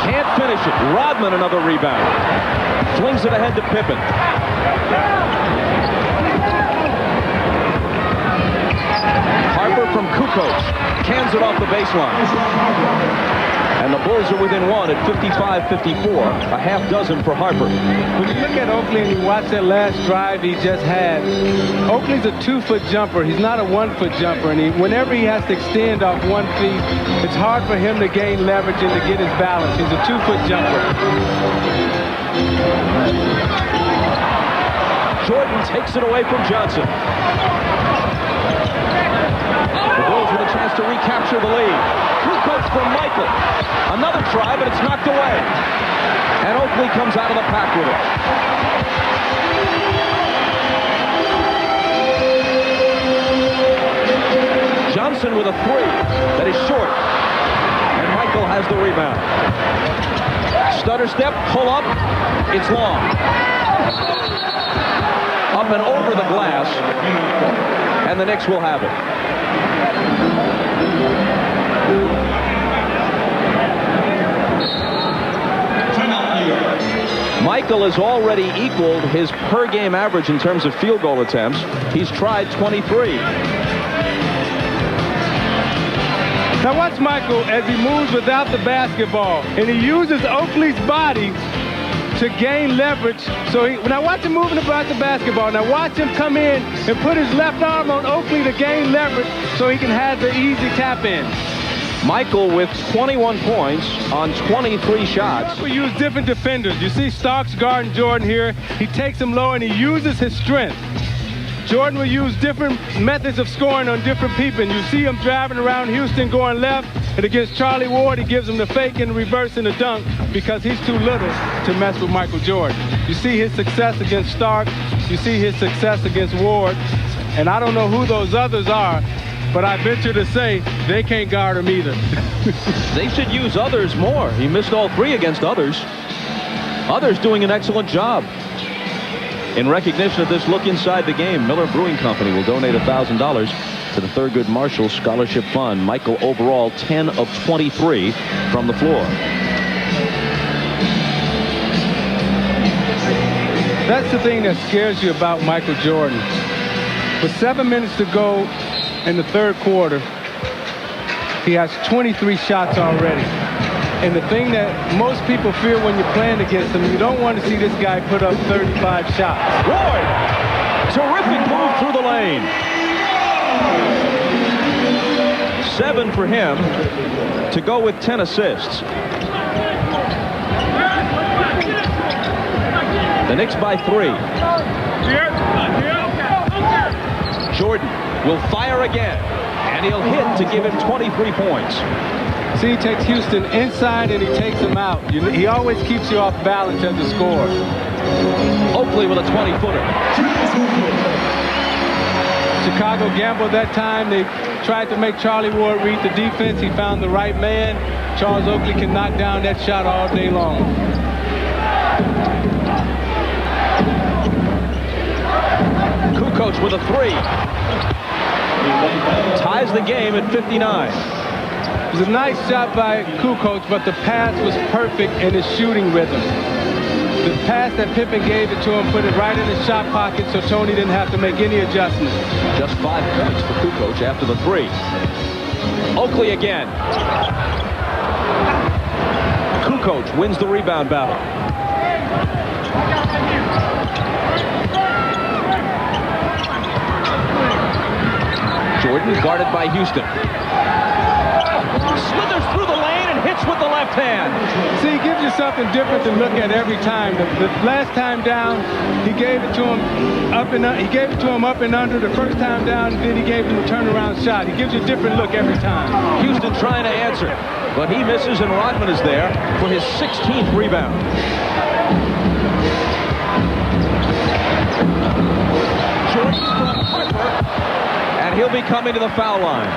can't finish it. Rodman another rebound. Flings it ahead to Pippen. Harper from Kukoc cans it off the baseline. And the Bulls are within one at 55-54. A half dozen for Harper. When you look at Oakley and you watch that last drive he just had, Oakley's a 2-foot jumper. He's not a 1-foot jumper. And whenever he has to extend off 1 feet, it's hard for him to gain leverage and to get his balance. He's a 2-foot jumper. Jordan takes it away from Johnson. The Bulls with a chance to recapture the lead. Kukoc from Michael. Another try, but it's knocked away. And Oakley comes out of the pack with it. Johnson with a three that is short. And Michael has the rebound. Stutter step, pull up. It's long. Up and over the glass. And the Knicks will have it. Michael has already equaled his per-game average in terms of field goal attempts. He's tried 23. Now watch Michael as he moves without the basketball, and he uses Oakley's body to gain leverage. Now watch him moving about the basketball. Now watch him come in and put his left arm on Oakley to gain leverage so he can have the easy tap in. Michael with 21 points on 23 shots. We use different defenders. You see Starks guarding Jordan here. He takes him low and he uses his strength. Jordan will use different methods of scoring on different people. And you see him driving around Houston going left, and against Charlie Ward, he gives him the fake and the reverse and the dunk because he's too little to mess with Michael Jordan. You see his success against Stark. You see his success against Ward. And I don't know who those others are, but I venture to say they can't guard him either. They should use others more. He missed all three against others. Others doing an excellent job. In recognition of this look inside the game, Miller Brewing Company will donate $1,000 to the Thurgood Marshall Scholarship Fund. Michael overall 10 of 23 from the floor. That's the thing that scares you about Michael Jordan. With 7 minutes to go in the third quarter, he has 23 shots already. And the thing that most people fear when you're playing against him, you don't want to see this guy put up 35 shots. Ward, terrific move through the lane. 7 for him to go with 10 assists. The Knicks by 3. Jordan will fire again, and he'll hit to give him 23 points. See, he takes Houston inside and he takes him out. He always keeps you off balance as a scorer. Oakley with a 20-footer. Chicago gambled that time. They tried to make Charlie Ward read the defense. He found the right man. Charles Oakley can knock down that shot all day long. Kukoc with a 3. Ties the game at 59. It was a nice shot by Kukoc, but the pass was perfect in his shooting rhythm. The pass that Pippen gave it to him, put it right in his shot pocket so Tony didn't have to make any adjustments. Just 5 points for Kukoc after the 3. Oakley again. Kukoc wins the rebound battle. Jordan guarded by Houston. Slithers through the lane and hits with the left hand. See, he gives you something different to look at every time. The last time down, he gave it to him up and under. The first time down, then he gave him a turnaround shot. He gives you a different look every time. Houston trying to answer, but he misses, and Rodman is there for his 16th rebound. Jordan from Harper, and he'll be coming to the foul line.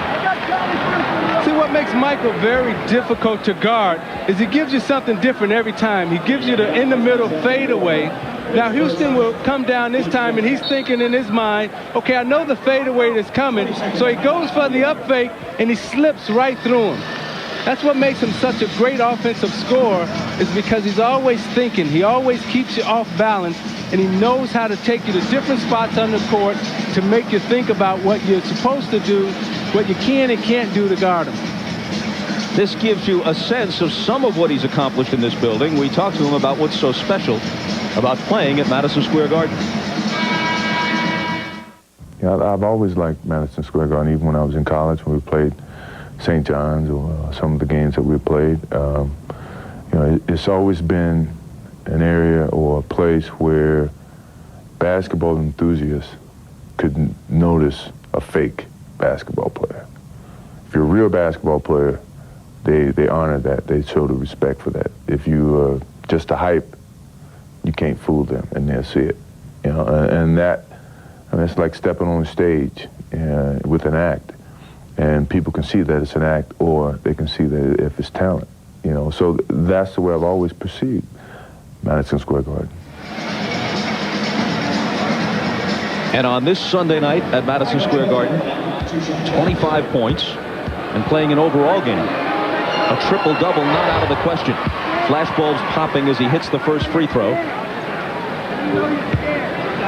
See, what makes Michael very difficult to guard is he gives you something different every time. He gives you the in-the-middle fadeaway. Now, Houston will come down this time, and he's thinking in his mind, okay, I know the fadeaway that's coming, so he goes for the up fake, and he slips right through him. That's what makes him such a great offensive scorer, is because he's always thinking. He always keeps you off balance, and he knows how to take you to different spots on the court to make you think about what you're supposed to do, what you can and can't do to guard him. This gives you a sense of some of what he's accomplished in this building. We talked to him about what's so special about playing at Madison Square Garden. Yeah, I've always liked Madison Square Garden, even when I was in college, when we played St. John's or some of the games that we played. You know, it's always been an area or a place where basketball enthusiast could notice a fake basketball player. If you're a real basketball player, they honor that. They show the respect for that. If you just a hype, you can't fool them, and they'll see it. You know, and that, I mean, it's like stepping on stage with an act, and people can see that it's an act, or they can see that if it's talent. You know, so that's the way I've always perceived Madison Square Garden. And on this Sunday night at Madison Square Garden, 25 points and playing an overall game. A triple-double not out of the question. Flashbulbs popping as he hits the first free throw.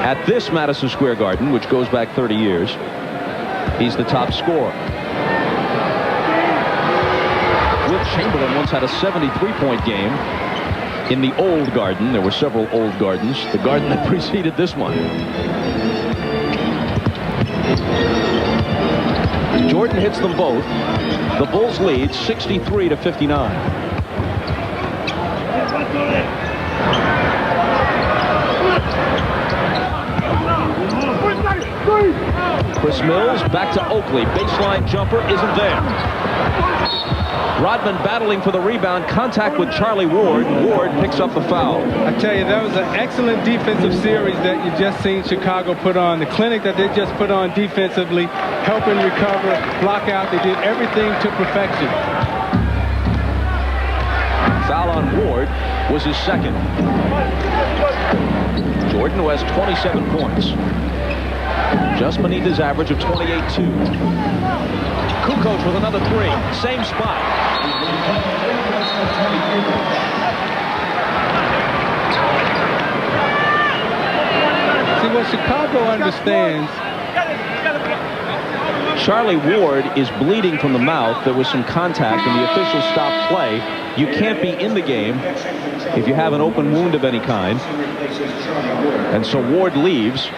At this Madison Square Garden, which goes back 30 years, he's the top scorer. Will Chamberlain once had a 73-point game in the old Garden. There were several old Gardens. The Garden that preceded this one. Jordan hits them both. The Bulls lead 63-59. Chris Mills back to Oakley. Baseline jumper isn't there. Rodman battling for the rebound. Contact with Charlie Ward. Ward picks up the foul. I tell you, that was an excellent defensive series that you just seen Chicago put on. The clinic that they just put on defensively, helping recover, block out. They did everything to perfection. Foul on Ward was his second. Jordan, who has 27 points. Just beneath his average of 28-2. Kukoc with another three. Same spot. See, what Chicago understands. Charlie Ward is bleeding from the mouth. There was some contact and the official stopped play. You can't be in the game if you have an open wound of any kind. And so Ward leaves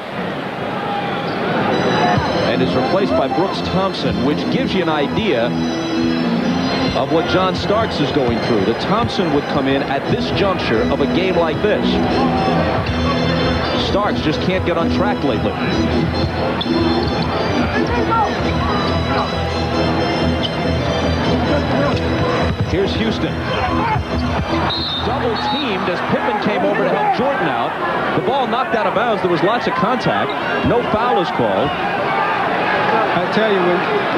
and is replaced by Brooks Thompson, which gives you an idea of what John Starks is going through. That Thompson would come in at this juncture of a game like this. Starks just can't get on track lately. Here's Houston. Double teamed as Pippen came over to help Jordan out. The ball knocked out of bounds. There was lots of contact. No foul is called. I tell you,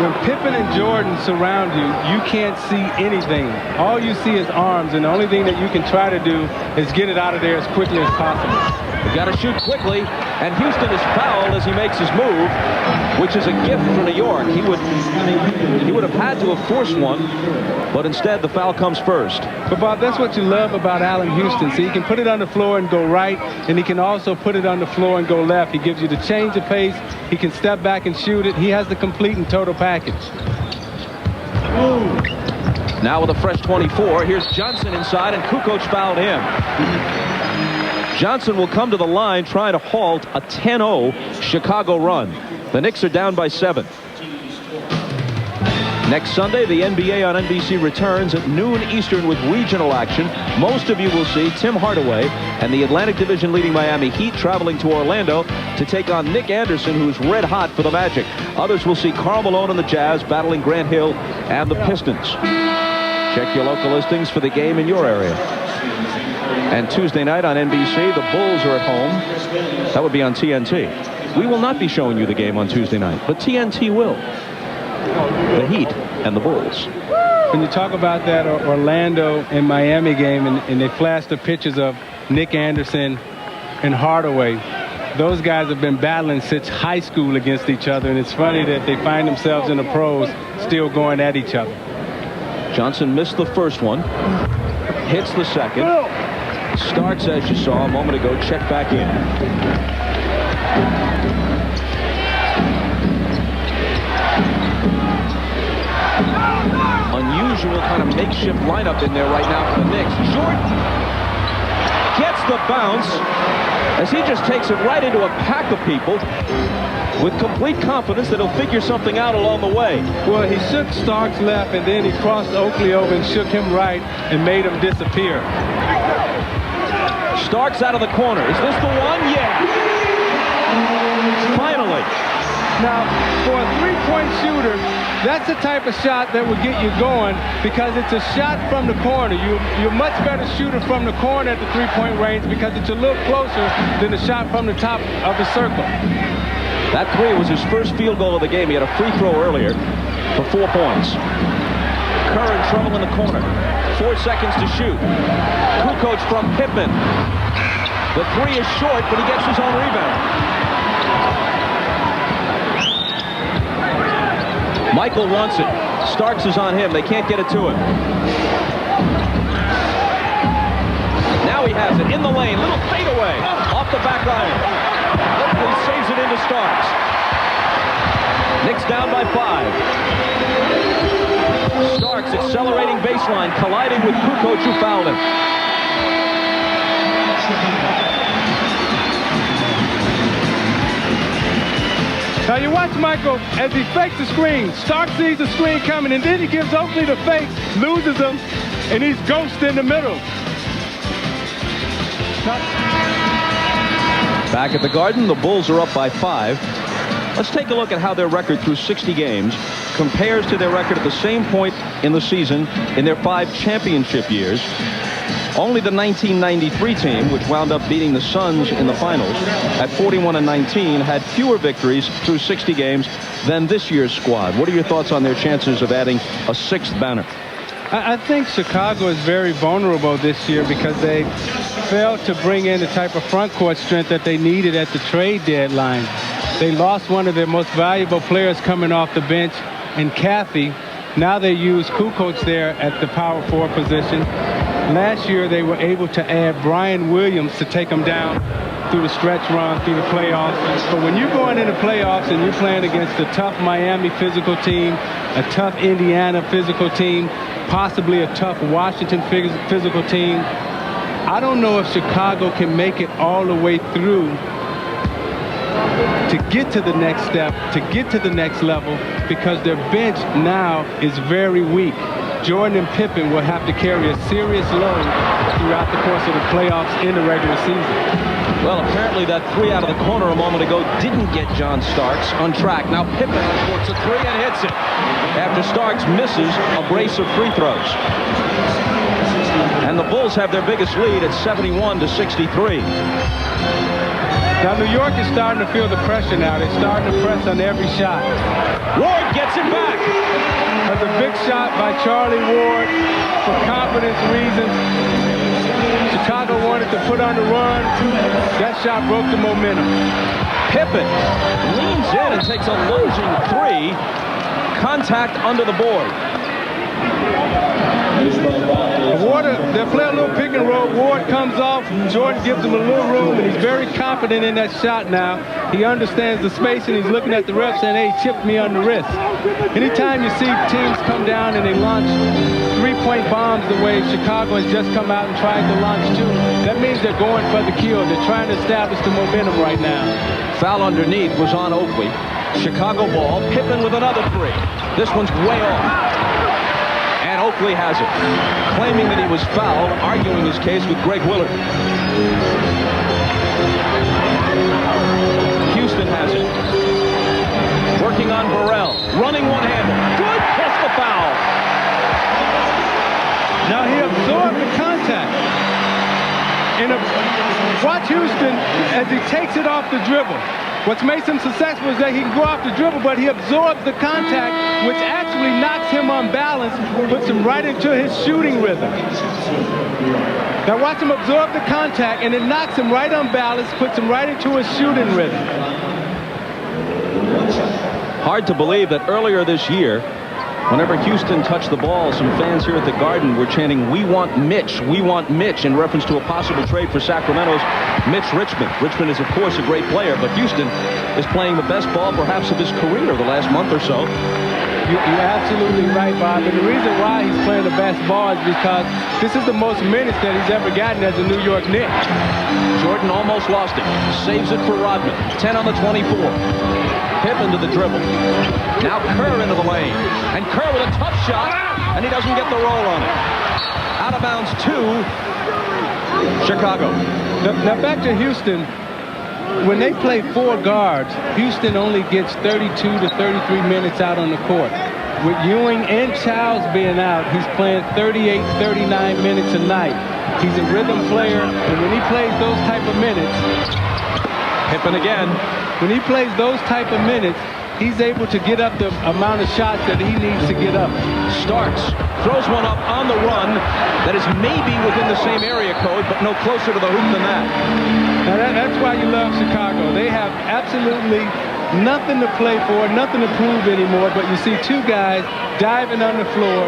when Pippen and Jordan surround you, you can't see anything. All you see is arms, and the only thing that you can try to do is get it out of there as quickly as possible. They've got to shoot quickly, and Houston is fouled as he makes his move, which is a gift for New York. He would have had to have forced one, but instead the foul comes first. But Bob, that's what you love about Allen Houston. See, he can put it on the floor and go right, and he can also put it on the floor and go left. He gives you the change of pace. He can step back and shoot it. He has the complete and total package. Now with a fresh 24, here's Johnson inside, and Kukoc fouled him. Johnson will come to the line trying to halt a 10-0 Chicago run. The Knicks are down by 7. Next Sunday, the NBA on NBC returns at noon Eastern with regional action. Most of you will see Tim Hardaway and the Atlantic Division leading Miami Heat traveling to Orlando to take on Nick Anderson, who's red hot for the Magic. Others will see Karl Malone and the Jazz battling Grant Hill and the Pistons. Check your local listings for the game in your area. And Tuesday night on NBC, the Bulls are at home. That would be on TNT. We will not be showing you the game on Tuesday night, but TNT will. The Heat and the Bulls. When you talk about that Orlando and Miami game, and they flash the pictures of Nick Anderson and Hardaway, those guys have been battling since high school against each other, and it's funny that they find themselves in the pros still going at each other. Johnson missed the first one, hits the second. Starks, as you saw a moment ago, check back in. Unusual kind of makeshift lineup in there right now for the Knicks. Jordan gets the bounce as he just takes it right into a pack of people with complete confidence that he'll figure something out along the way. Well, he shook Starks left, and then he crossed Oakley over and shook him right and made him disappear. Starks out of the corner. Is this the one? Yeah. Finally. Now, for a three-point shooter, that's the type of shot that will get you going because it's a shot from the corner. You're much better shooter from the corner at the three-point range because it's a little closer than the shot from the top of the circle. That three was his first field goal of the game. He had a free throw earlier for 4 points. Kerr in trouble in the corner. 4 seconds to shoot. Kukoc from Pippen. The three is short, but he gets his own rebound. Michael wants it. Starks is on him. They can't get it to him. Now he has it in the lane. Little fadeaway off the back iron. Hopefully saves it into Starks. Knicks down by 5. Starks accelerating baseline, colliding with Kukoc, who fouled him. Now you watch Michael as he fakes the screen. Starks sees the screen coming, and then he gives Oakley the fake, loses him, and he's ghost in the middle. Back at the Garden, the Bulls are up by 5. Let's take a look at how their record through 60 games compares to their record at the same point in the season in their 5 championship years. Only the 1993 team, which wound up beating the Suns in the finals at 41-19, had fewer victories through 60 games than this year's squad. What are your thoughts on their chances of adding a 6th banner? I think Chicago is very vulnerable this year because they failed to bring in the type of front court strength that they needed at the trade deadline. They lost one of their most valuable players coming off the bench in Kathy. Now they use Kukoc there at the power forward position. Last year, they were able to add Brian Williams to take them down through the stretch run, through the playoffs. But when you're going into playoffs and you're playing against a tough Miami physical team, a tough Indiana physical team, possibly a tough Washington physical team, I don't know if Chicago can make it all the way through to get to the next step, to get to the next level, because their bench now is very weak. Jordan and Pippen will have to carry a serious load throughout the course of the playoffs in the regular season. Well, apparently that three out of the corner a moment ago didn't get John Starks on track. Now Pippen reports a three and hits it after Starks misses a brace of free throws. And the Bulls have their biggest lead at 71-63. Now New York is starting to feel the pressure now. They're starting to press on every shot. Ward gets it back. That's a big shot by Charlie Ward for confidence reasons. Chicago wanted to put on the run. That shot broke the momentum. Pippen leans in and takes a lunging three. Contact under the board. They'll play a little pick and roll. Ward comes off. Jordan gives him a little room, and he's very confident in that shot now. He understands the space, and he's looking at the ref saying, hey, chipped me on the wrist. Anytime you see teams come down and they launch three-point bombs the way Chicago has just come out and tried to launch two, that means they're going for the kill. They're trying to establish the momentum right now. Foul underneath was on Oakley. Chicago ball. Pippen with another three. This one's way off. And Oakley has it, claiming that he was fouled, arguing his case with Greg Willard. Houston has it. Working on Burrell, running one-handed. Good, plus the foul. Now he absorbed the contact. And watch Houston as he takes it off the dribble. What's makes him successful is that he can go off the dribble, but he absorbs the contact, which actually knocks him on balance, puts him right into his shooting rhythm. Now watch him absorb the contact, and it knocks him right on balance, puts him right into his shooting rhythm. Hard to believe that earlier this year, whenever Houston touched the ball, some fans here at the Garden were chanting, we want Mitch, in reference to a possible trade for Sacramento's Mitch Richmond. Richmond is, of course, a great player, but Houston is playing the best ball, perhaps, of his career the last month or so. You're absolutely right, Bob. And the reason why he's playing the best ball is because this is the most minutes that he's ever gotten as a New York Knick. Jordan almost lost it. Saves it for Rodman. 10 on the 24. Pippen to the dribble. Now Kerr into the lane. And Kerr with a tough shot, and he doesn't get the roll on it. Out of bounds to Chicago. Now back to Houston. when they play 4 guards, Houston only gets 32 to 33 minutes out on the court. With Ewing and Childs being out, he's playing 38, 39 minutes a night. He's a rhythm player, and when he plays those type of minutes, Pippen again. when he plays those type of minutes, he's able to get up the amount of shots that he needs to get up. Starks, throws one up on the run that is maybe within the same area code, but no closer to the hoop than that. Now that's why you love Chicago. They have absolutely nothing to play for, nothing to prove anymore, but you see 2 guys diving on the floor,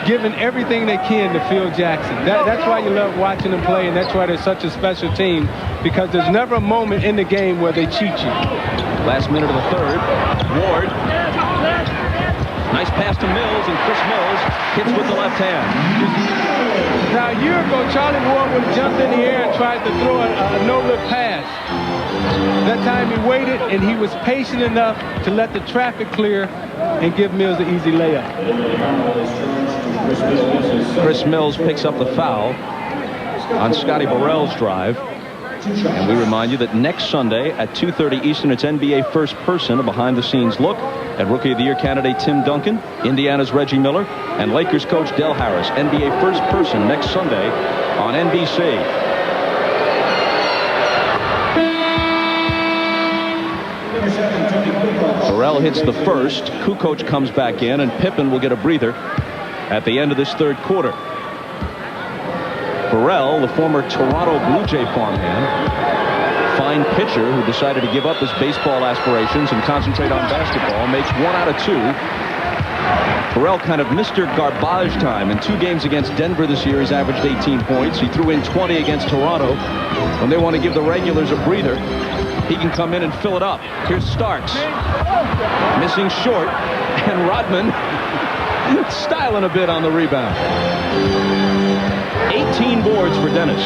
giving everything they can to Phil Jackson. That's why you love watching them play, and that's why they're such a special team, because there's never a moment in the game where they cheat you. Last minute of the third. Ward. Nice pass to Mills, and Chris Mills hits with the left hand. Now, a year ago, Charlie Ward would have jumped in the air and tried to throw a no-look pass. That time he waited, and he was patient enough to let the traffic clear and give Mills an easy layup. Chris Mills picks up the foul on Scottie Burrell's drive. And we remind you that next Sunday at 2:30 Eastern, it's NBA First Person, a behind-the-scenes look at Rookie of the Year candidate Tim Duncan, Indiana's Reggie Miller, and Lakers coach Del Harris. NBA First Person next Sunday on NBC. Burrell hits the first. Kukoc comes back in, and Pippen will get a breather at the end of this third quarter. Burrell, the former Toronto Blue Jay farmhand, fine pitcher who decided to give up his baseball aspirations and concentrate on basketball, makes 1 out of 2. Burrell kind of Mr. Garbage time. In 2 games against Denver this year, he's averaged 18 points. He threw in 20 against Toronto. When they want to give the regulars a breather, he can come in and fill it up. Here's Starks. Missing short, and Rodman styling a bit on the rebound. 18 boards for Dennis,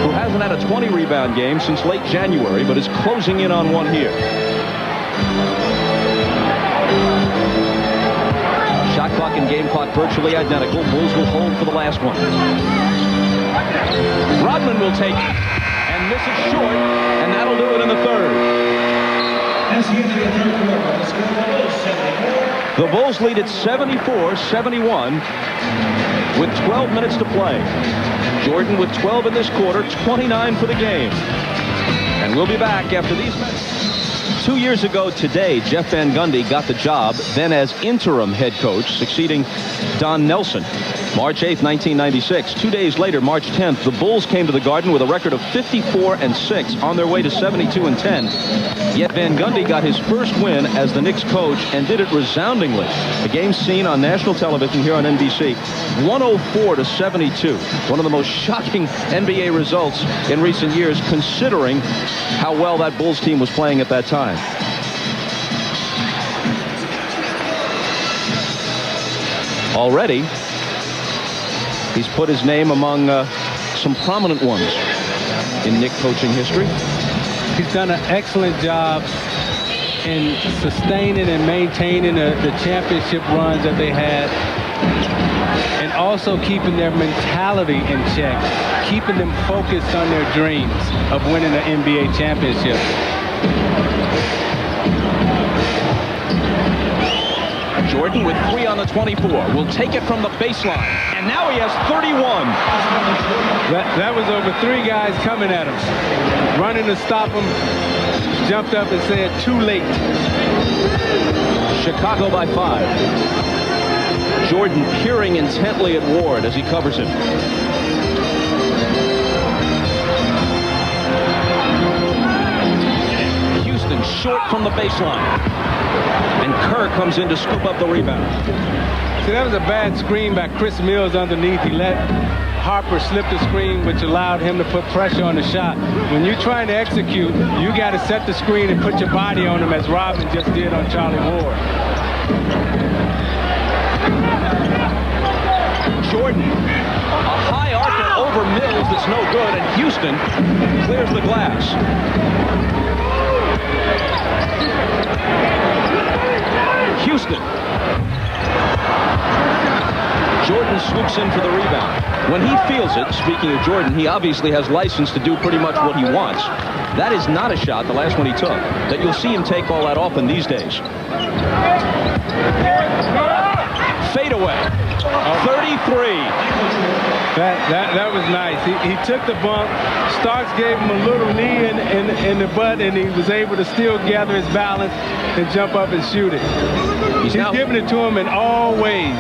who hasn't had a 20-rebound game since late January, but is closing in on one here. Shot clock and game clock virtually identical. Bulls will hold for the last one. Rodman will take and miss it short, and that'll do it in the third. The Bulls lead at 74-71 with 12 minutes to play. Jordan with 12 in this quarter, 29 for the game. And we'll be back after these minutes. 2 years ago today, Jeff Van Gundy got the job, then as interim head coach, succeeding Don Nelson. March 8th, 1996. 2 days later, March 10th, the Bulls came to the Garden with a record of 54-6 on their way to 72-10. Yet Van Gundy got his first win as the Knicks coach and did it resoundingly. The game seen on national television here on NBC, 104-72. One of the most shocking NBA results in recent years, considering how well that Bulls team was playing at that time. Already, he's put his name among some prominent ones in Knicks coaching history. He's done an excellent job in sustaining and maintaining the championship runs that they had, and also keeping their mentality in check, keeping them focused on their dreams of winning an NBA championship. Jordan with 3 on the 24 will take it from the baseline, and now he has 31. That was over 3 guys coming at him, running to stop him. Jumped up and said, "Too late." Chicago by 5. Jordan peering intently at Ward as he covers him. Houston short from the baseline. And Kerr comes in to scoop up the rebound. See, that was a bad screen by Chris Mills underneath. He let Harper slip the screen, which allowed him to put pressure on the shot. When you're trying to execute, you got to set the screen and put your body on him, as Robin just did on Charlie Ward. Jordan, a high archer over Mills that's no good, and Houston clears the glass. Houston. Jordan swoops in for the rebound. When he feels it, speaking of Jordan, he obviously has license to do pretty much what he wants. That is not a shot, the last one he took, that you'll see him take all that often these days. Fade away. 33. That was nice. He took the bump. Starks gave him a little knee in the butt, and he was able to still gather his balance and jump up and shoot it. He's giving it to him in all ways.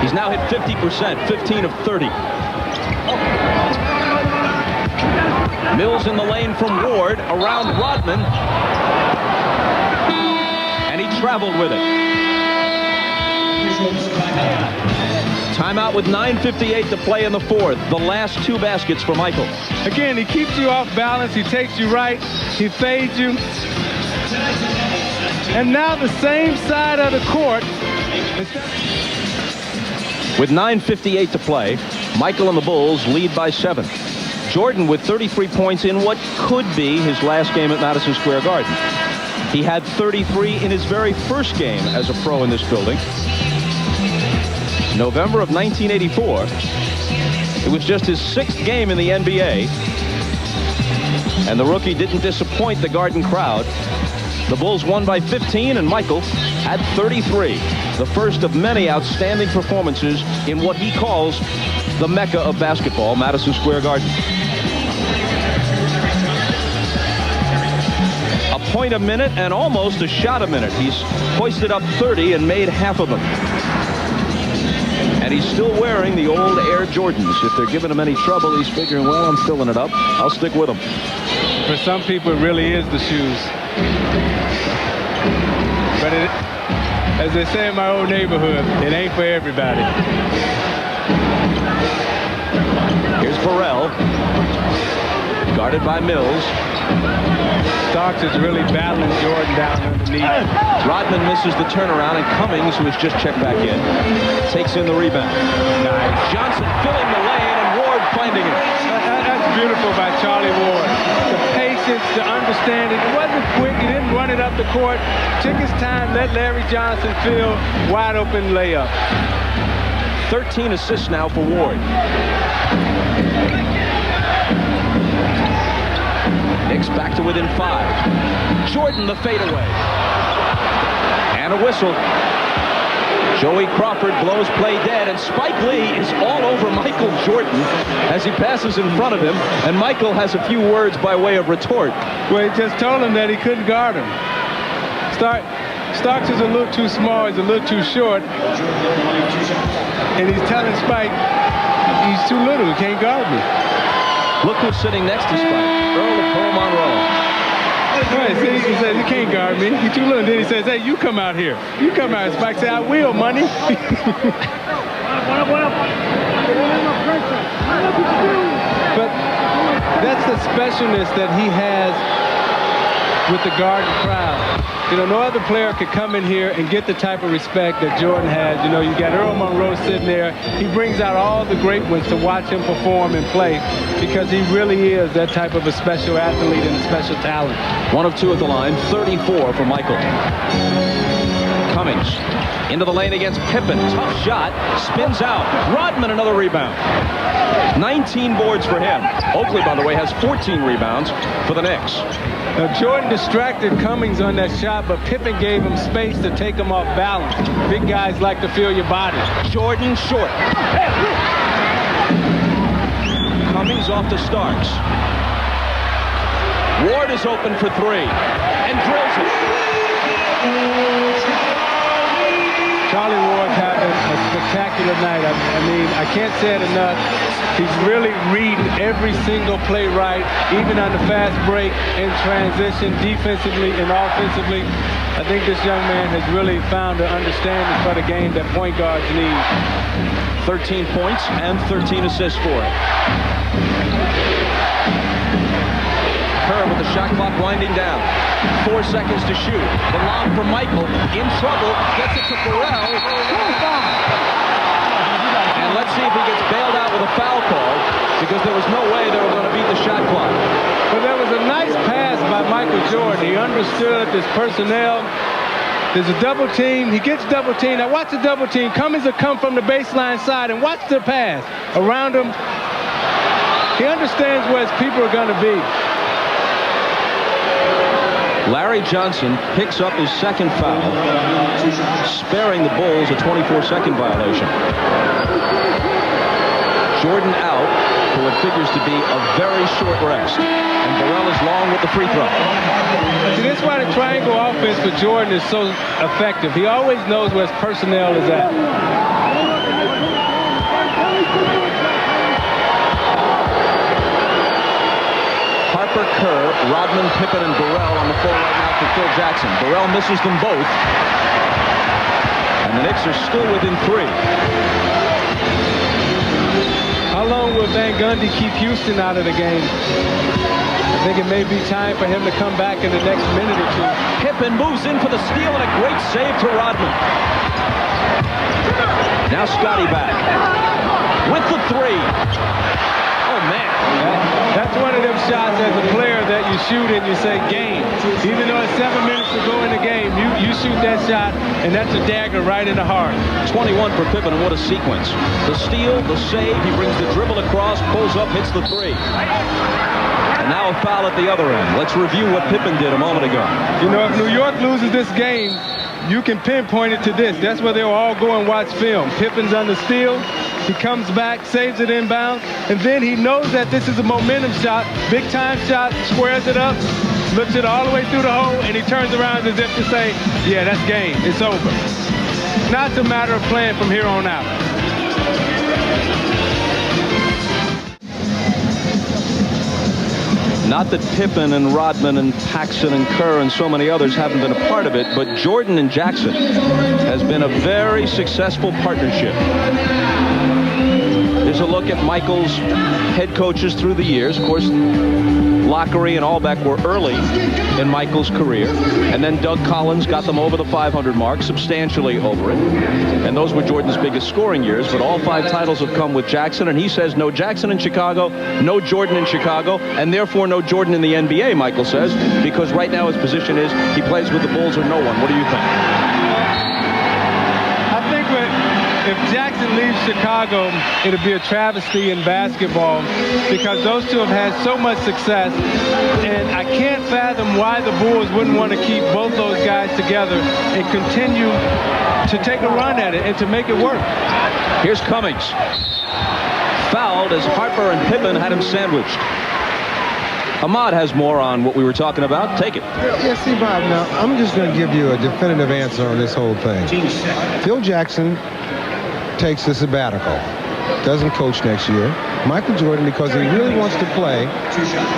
He's now hit 50%, 15 of 30. Mills in the lane from Ward, around Rodman. And he traveled with it. Timeout with 9:58 to play in the fourth. The last two baskets for Michael. Again, he keeps you off balance. He takes you right. He fades you. And now the same side of the court. With 9:58 to play, Michael and the Bulls lead by 7. Jordan with 33 points in what could be his last game at Madison Square Garden. He had 33 in his very first game as a pro in this building. November of 1984. It was just his 6th game in the NBA. And the rookie didn't disappoint the Garden crowd. The Bulls won by 15, and Michael had 33. The first of many outstanding performances in what he calls the Mecca of basketball, Madison Square Garden. A point a minute and almost a shot a minute. He's hoisted up 30 and made half of them. And he's still wearing the old Air Jordans. If they're giving him any trouble, he's figuring, well, I'm filling it up. I'll stick with them. For some people, it really is the shoes. But as they say in my old neighborhood, it ain't for everybody. Here's Burrell, guarded by Mills. Starks is really battling Jordan down underneath. Rodman misses the turnaround, and Cummings, who has just checked back in, takes in the rebound. Nice. Johnson filling the lane, and Ward finding it. That's beautiful by Charlie Ward. The patience, the understanding. It wasn't quick. He didn't run it up the court. Took his time, let Larry Johnson fill wide open layup. 13 assists now for Ward. Knicks back to within 5. Jordan the fadeaway. And a whistle. Joey Crawford blows play dead, and Spike Lee is all over Michael Jordan as he passes in front of him, and Michael has a few words by way of retort. Well, he just told him that he couldn't guard him. Starks is a little too small, he's a little too short, and he's telling Spike he's too little, he can't guard me. Look who's sitting next to Spike, Earl of Pearl Monroe. Right, see, he says, you can't guard me, you're too little. And then he says, hey, you come out here. You come out. Spike said, I will, money. But that's the specialness that he has with the Garden crowd. You know, no other player could come in here and get the type of respect that Jordan has. You know, you got Earl Monroe sitting there. He brings out all the great ones to watch him perform and play because he really is that type of a special athlete and a special talent. 1 of 2 at the line, 34 for Michael. Cummings into the lane against Pippen. Tough shot, spins out. Rodman another rebound. 19 boards for him. Oakley, by the way, has 14 rebounds for the Knicks. Now, Jordan distracted Cummings on that shot, but Pippen gave him space to take him off balance. Big guys like to feel your body. Jordan short. Cummings off to Starks. Ward is open for 3 and drills it. Charlie Ward's having a spectacular night. I mean, I can't say it enough. He's really reading every single play right, even on the fast break, in transition, defensively and offensively. I think this young man has really found an understanding for the game that point guards need. 13 points and 13 assists for him. Kerr with the shot clock winding down. 4 seconds to shoot. The lob for Michael. In trouble. Gets it to Burrell. And let's see if he gets bailed out with a foul call, because there was no way they were going to beat the shot clock. But there was a nice pass by Michael Jordan. He understood this personnel. There's a double team. He gets double team. Now watch the double team. Cummings will come from the baseline side and watch the pass. Around him, he understands where his people are going to be. Larry Johnson picks up his second foul, sparing the Bulls a 24-second violation. Jordan out for what figures to be a very short rest. And Burrell is long with the free throw. See, that's why the triangle offense for Jordan is so effective. He always knows where his personnel is at. Harper, Kerr, Rodman, Pippen, and Burrell on the floor right now for Phil Jackson. Burrell misses them both. And the Knicks are still within 3. How long will Van Gundy keep Houston out of the game? I think it may be time for him to come back in the next minute or two. Pippen moves in for the steal and a great save to Rodman. Now Scottie back with the 3. Oh, man. That's one of them shots as a player that you shoot and you say game. Even though it's 7 minutes to go in the game, you shoot that shot, and that's a dagger right in the heart. 21 for Pippen, and what a sequence. The steal, the save, he brings the dribble across, pulls up, hits the 3. And now a foul at the other end. Let's review what Pippen did a moment ago. You know, if New York loses this game, you can pinpoint it to this. That's where they'll all go and watch film. Pippen's on the steal. He comes back, saves it inbound, and then he knows that this is a momentum shot, big time shot, squares it up, looks it all the way through the hole, and he turns around as if to say, yeah, that's game. It's over. Now it's a matter of playing from here on out. Not that Pippen and Rodman and Paxson and Kerr and so many others haven't been a part of it, but Jordan and Jackson has been a very successful partnership. There's a look at Michael's head coaches through the years. Of course, Lockery and Allbeck were early in Michael's career, and then Doug Collins got them over the 500 mark, substantially over it. And those were Jordan's biggest scoring years, but all 5 titles have come with Jackson, and he says no Jackson in Chicago, no Jordan in Chicago, and therefore no Jordan in the NBA, Michael says, because right now his position is he plays with the Bulls or no one. What do you think? I think if Jackson leaves Chicago, it'll be a travesty in basketball because those two have had so much success, and I can't fathom why the Bulls wouldn't want to keep both those guys together and continue to take a run at it and to make it work. Here's Cummings. Fouled as Harper and Pippen had him sandwiched. Ahmad has more on what we were talking about. Take it. Yeah, see, Bob, now, I'm just going to give you a definitive answer on this whole thing. Phil Jackson takes a sabbatical, doesn't coach next year. Michael Jordan, because he really wants to play,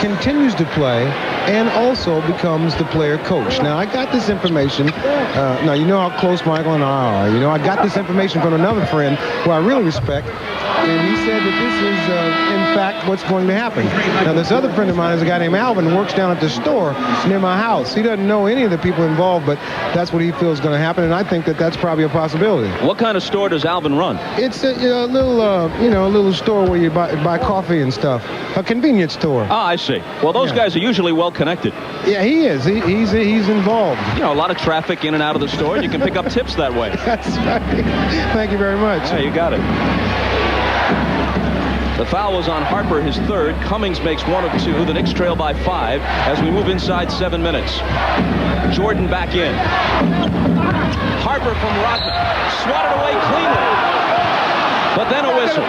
continues to play, and also becomes the player coach. Now, I got this information. Now, you know how close Michael and I are. You know, I got this information from another friend who I really respect, and he said that this is, in fact, what's going to happen. Now, this other friend of mine is a guy named Alvin who works down at the store near my house. He doesn't know any of the people involved, but that's what he feels is going to happen, and I think that that's probably a possibility. What kind of store does Alvin run? It's a little, a little store where you buy coffee and stuff. A convenience store. Ah, I see. Well, those guys are usually well connected. Yeah, he is. He's involved. You know, a lot of traffic in and out of the store, and you can pick up tips that way. That's right. Thank you very much. Yeah, you got it. The foul was on Harper, his 3rd. Cummings makes 1 of 2. The Knicks trail by 5 as we move inside 7 minutes. Jordan back in. Harper from Rodman. Swatted away cleanly. But then a whistle.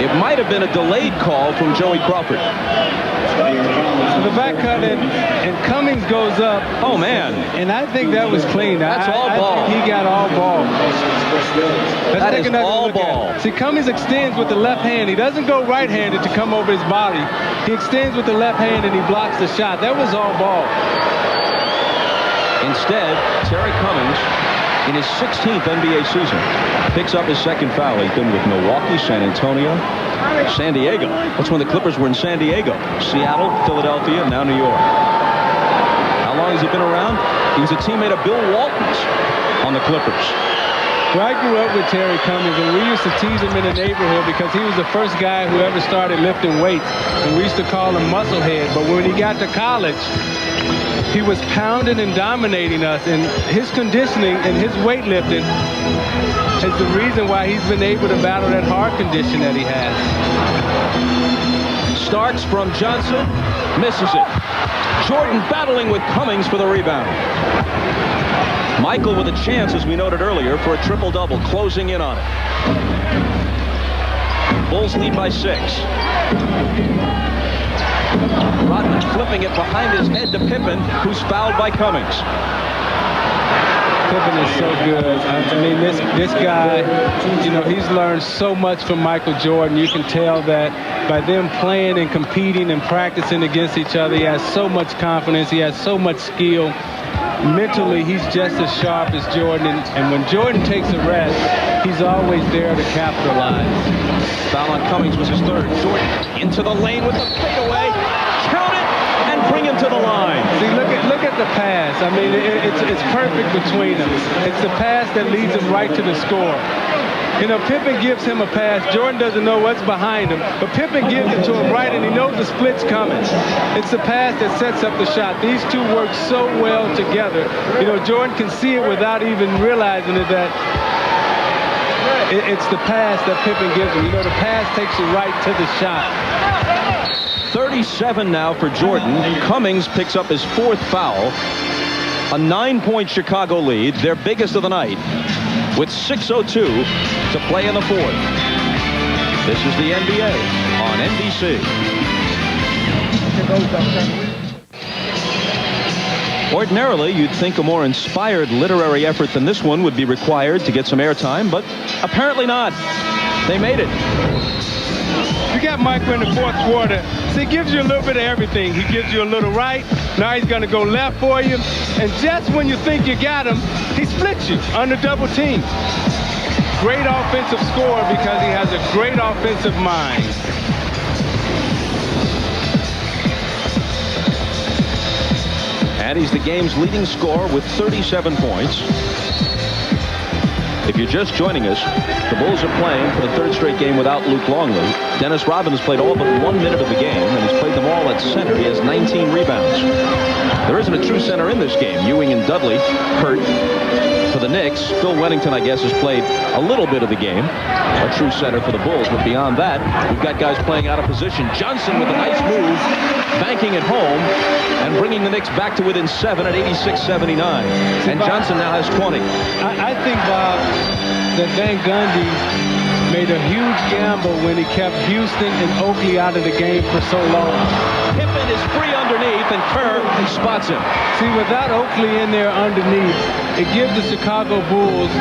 It might have been a delayed call from Joey Crawford. So the back cut and Cummings goes up. Oh, man. And I think that was clean. That's all ball. I think he got all ball. That is all ball. See, Cummings extends with the left hand. He doesn't go right-handed to come over his body. He extends with the left hand and he blocks the shot. That was all ball. Instead, Terry Cummings, in his 16th NBA season, picks up his 2nd foul. He's been with Milwaukee, San Antonio, San Diego. That's when the Clippers were in San Diego. Seattle, Philadelphia, now New York. How long has he been around? He was a teammate of Bill Walton's on the Clippers. Well, I grew up with Terry Cummings, and we used to tease him in the neighborhood because he was the first guy who ever started lifting weights, and we used to call him Musclehead. But when he got to college, he was pounding and dominating us, and his conditioning and his weightlifting is the reason why he's been able to battle that heart condition that he has. Starks from Johnson, misses it. Jordan battling with Cummings for the rebound. Michael with a chance, as we noted earlier, for a triple-double, closing in on it. Bulls lead by 6. Rodman flipping it behind his head to Pippen, who's fouled by Cummings. Pippen is so good. I mean, this guy, you know, he's learned so much from Michael Jordan. You can tell that by them playing and competing and practicing against each other. He has so much confidence. He has so much skill. Mentally, he's just as sharp as Jordan. And when Jordan takes a rest, he's always there to capitalize. Foul on Cummings was his third. Jordan into the lane with the fadeaway. Count it and bring him to the line. See, look at the pass. I mean, it's perfect between them. It's the pass that leads him right to the score. You know, Pippen gives him a pass. Jordan doesn't know what's behind him, but Pippen gives it to him right, and he knows the split's coming. It's the pass that sets up the shot. These two work so well together. You know, Jordan can see it without even realizing it, that it's the pass that Pippen gives him. You know, the pass takes you right to the shot. 37 now for Jordan. Cummings picks up his 4th foul. A 9-point Chicago lead, their biggest of the night, with 6:02 to play in the 4th. This is the NBA on NBC. Ordinarily, you'd think a more inspired literary effort than this one would be required to get some airtime, but apparently not. They made it. You got Michael in the 4th quarter. So he gives you a little bit of everything. He gives you a little right. Now he's going to go left for you. And just when you think you got him, he splits you under double team. Great offensive score because he has a great offensive mind. And he's the game's leading scorer with 37 points. If you're just joining us, the Bulls are playing for the 3rd straight game without Luke Longley. Dennis Rodman has played all but 1 minute of the game, and he's played them all at center. He has 19 rebounds. There isn't a true center in this game. Ewing and Dudley hurt for the Knicks. Phil Wennington, I guess, has played a little bit of the game. A true center for the Bulls, but beyond that, we've got guys playing out of position. Johnson with a nice move, banking it home, and bringing the Knicks back to within 7 at 86-79. And Johnson now has 20. I think, Bob, that Van Gundy made a huge gamble when he kept Houston and Oakley out of the game for so long. Pippen is free underneath, and Kerr spots him. See, without Oakley in there underneath, it gives the Chicago Bulls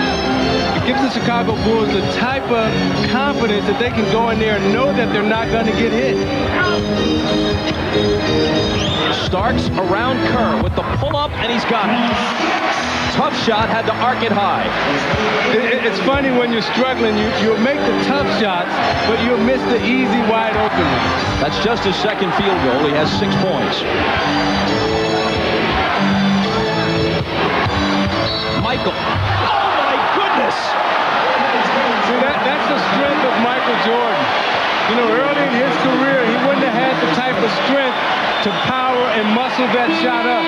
the type of confidence that they can go in there and know that they're not going to get hit. Starks around Kerr with the pull-up, and he's got it. Tough shot, had to arc it high. It's funny when you're struggling, you'll make the tough shots, but you'll miss the easy, wide open ones. That's just his 2nd field goal. He has 6 points. Michael. Oh, my goodness! See, that's the strength of Michael Jordan. You know, early in his career, he wouldn't have had the type of strength to power and muscle that shot up.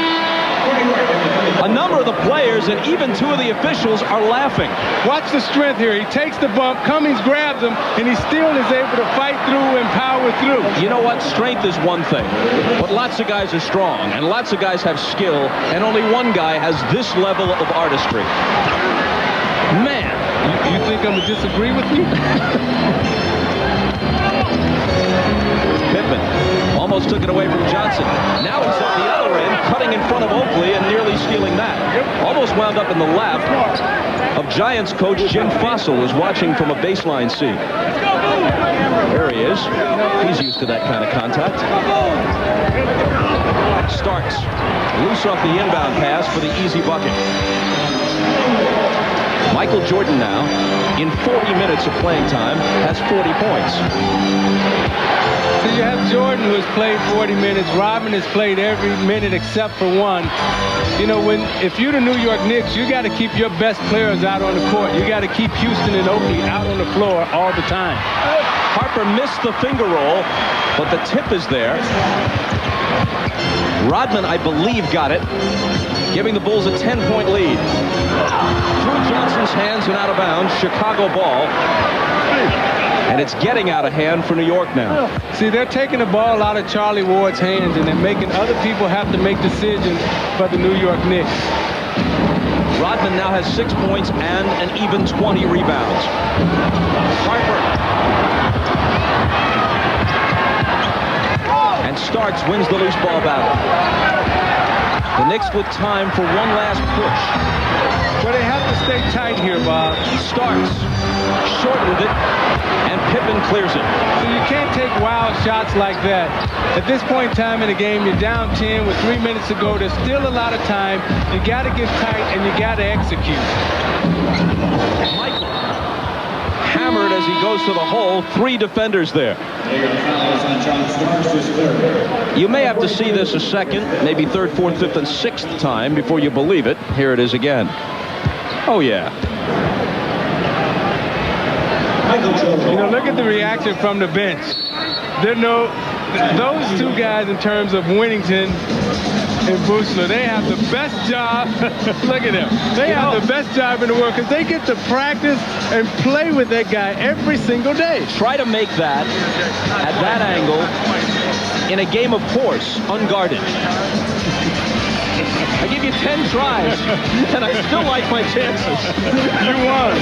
A number of the players and even 2 of the officials are laughing. Watch the strength here. He takes the bump, Cummings grabs him, and he still is able to fight through and power through. You know what? Strength is one thing, but lots of guys are strong, and lots of guys have skill, and only one guy has this level of artistry. Man. You think I'm going to disagree with you? Pippen almost took it away from Johnson. Now he's at the other end, cutting in front of Oakley and nearly stealing that. Almost wound up in the lap of Giants coach Jim Fossil, who's watching from a baseline seat. There he is. He's used to that kind of contact. Starks loose off the inbound pass for the easy bucket. Michael Jordan now, in 40 minutes of playing time, has 40 points. So you have Jordan, who has played 40 minutes. Rodman has played every minute except for one. You know, if you're the New York Knicks, you got to keep your best players out on the court. You got to keep Houston and Oakley out on the floor all the time. Harper missed the finger roll, but the tip is there. Rodman, I believe, got it, giving the Bulls a 10-point lead. Through Johnson's hands and out of bounds, Chicago ball. And it's getting out of hand for New York now. See, they're taking the ball out of Charlie Ward's hands, and they're making other people have to make decisions for the New York Knicks. Rodman now has 6 points and an even 20 rebounds. Harper. And Starks wins the loose ball battle. The Knicks with time for one last push. Well, they have to stay tight here, Bob. Starks shortened it, and Pippen clears it. So you can't take wild shots like that. At this point in time in the game, you're down 10 with 3 minutes to go. There's still a lot of time. You got to get tight, and you got to execute. Michael hammered as he goes to the hole. 3 defenders there. You may have to see this a second, maybe third, fourth, fifth, and sixth time before you believe it. Here it is again. Oh, yeah. You know, look at the reaction from the bench. Those two guys in terms of Winnington and Buechler, they have the best job. Look at them. They have the best job in the world because they get to practice and play with that guy every single day. Try to make that at that angle in a game of horse, unguarded. I give you 10 tries, and I still like my chances. You won.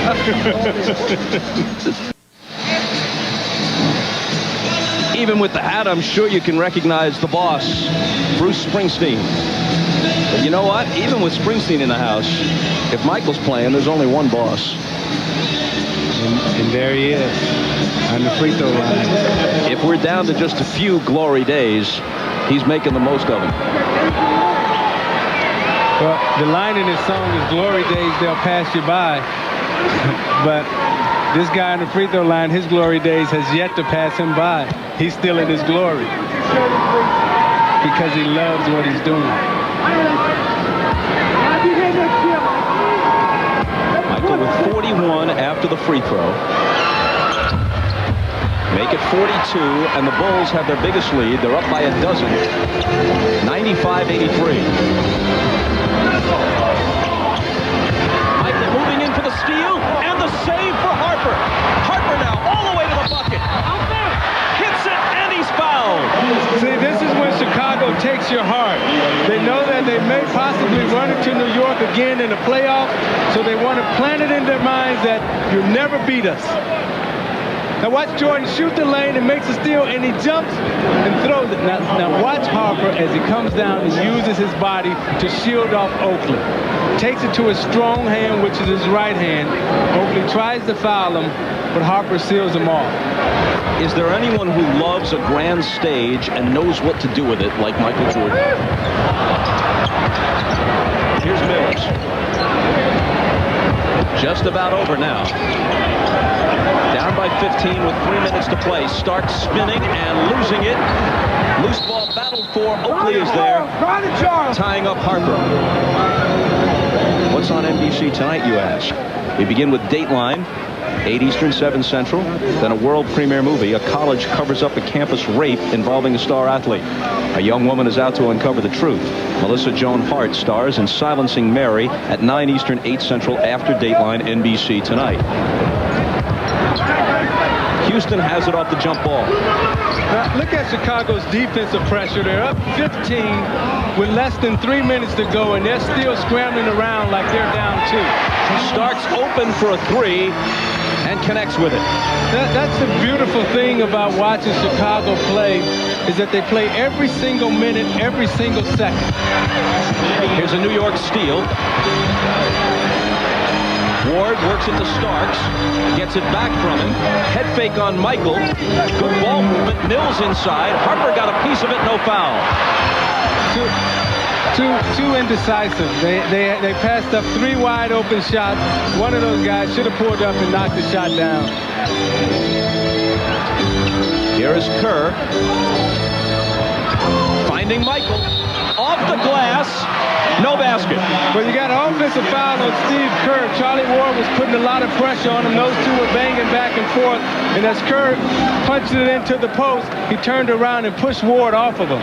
Even with the hat, I'm sure you can recognize the boss, Bruce Springsteen. But you know what? Even with Springsteen in the house, if Michael's playing, there's only one boss. And there he is on the free throw line. If we're down to just a few glory days, he's making the most of them. Well, the line in this song is glory days, they'll pass you by. But this guy on the free throw line, his glory days has yet to pass him by. He's still in his glory because he loves what he's doing. Michael with 41 after the free throw. Make it 42, and the Bulls have their biggest lead. They're up by a dozen. 95-83. Michael moving in for the steal, and the save for Harper. Harper now all the way to the bucket. Hits it, and he's fouled. See, this is when Chicago takes your heart. They know that they may possibly run into New York again in the playoffs, so they want to plant it in their minds that you'll never beat us. Now watch Jordan shoot the lane and makes a steal, and he jumps and throws it. Now watch Harper as he comes down and uses his body to shield off Oakley. Takes it to his strong hand, which is his right hand. Oakley tries to foul him, but Harper seals him off. Is there anyone who loves a grand stage and knows what to do with it like Michael Jordan? Here's Mills. Just about over now. Down by 15 with 3 minutes to play. Starks spinning and losing it. Loose ball battled for. Oakley is there, tying up Harper. What's on NBC tonight, you ask? We begin with Dateline, 8 Eastern, 7 Central. Then a world premiere movie. A college covers up a campus rape involving a star athlete. A young woman is out to uncover the truth. Melissa Joan Hart stars in Silencing Mary at 9 Eastern, 8 Central after Dateline, NBC tonight. Houston has it off the jump ball. Now, look at Chicago's defensive pressure. They're up 15 with less than 3 minutes to go, and they're still scrambling around like they're down 2. Starks open for a 3 and connects with it. That's the beautiful thing about watching Chicago play, is that they play every single minute, every single second. Here's a New York steal. Ward works it to Starks, gets it back from him. Head fake on Michael. Good ball movement. Mills inside. Harper got a piece of it, no foul. Too indecisive. They passed up 3 wide open shots. One of those guys should have pulled up and knocked the shot down. Here is Dennis Kerr. Finding Michael. Off the glass. No basket. Well, you got an offensive foul on Steve Kerr. Charlie Ward was putting a lot of pressure on him. Those two were banging back and forth. And as Kerr punched it into the post, he turned around and pushed Ward off of him.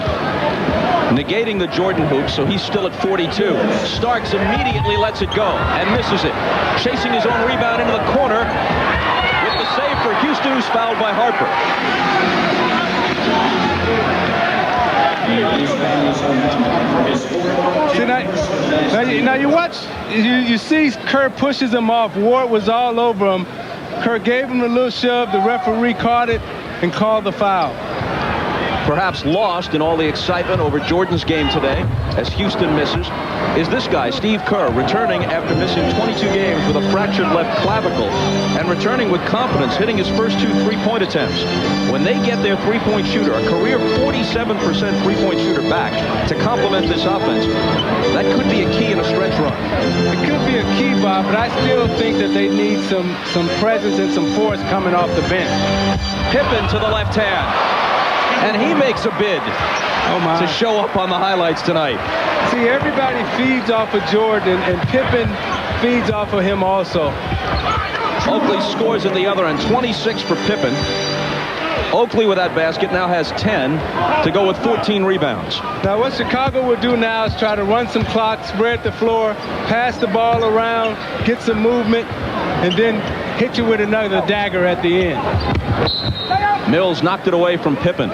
Negating the Jordan hoop, so he's still at 42. Starks immediately lets it go and misses it. Chasing his own rebound into the corner with the save for Houston, who's fouled by Harper. See, now you watch, you see Kerr pushes him off. Ward was all over him. Kerr gave him a little shove. The referee caught it and called the foul. Perhaps lost in all the excitement over Jordan's game today as Houston misses is this guy, Steve Kerr, returning after missing 22 games with a fractured left clavicle and returning with confidence, hitting his first 2 3-point attempts. When they get their three-point shooter, a career 47% three-point shooter back to complement this offense, that could be a key in a stretch run. It could be a key, Bob, but I still think that they need some presence and some force coming off the bench. Pippen to the left hand. And he makes a bid to show up on the highlights tonight. See, everybody feeds off of Jordan, and Pippen feeds off of him also. Oakley scores in the other end, 26 for Pippen. Oakley with that basket now has 10 to go with 14 rebounds. Now what Chicago will do now is try to run some clock, spread the floor, pass the ball around, get some movement, and then hit you with another dagger at the end. Mills knocked it away from Pippen.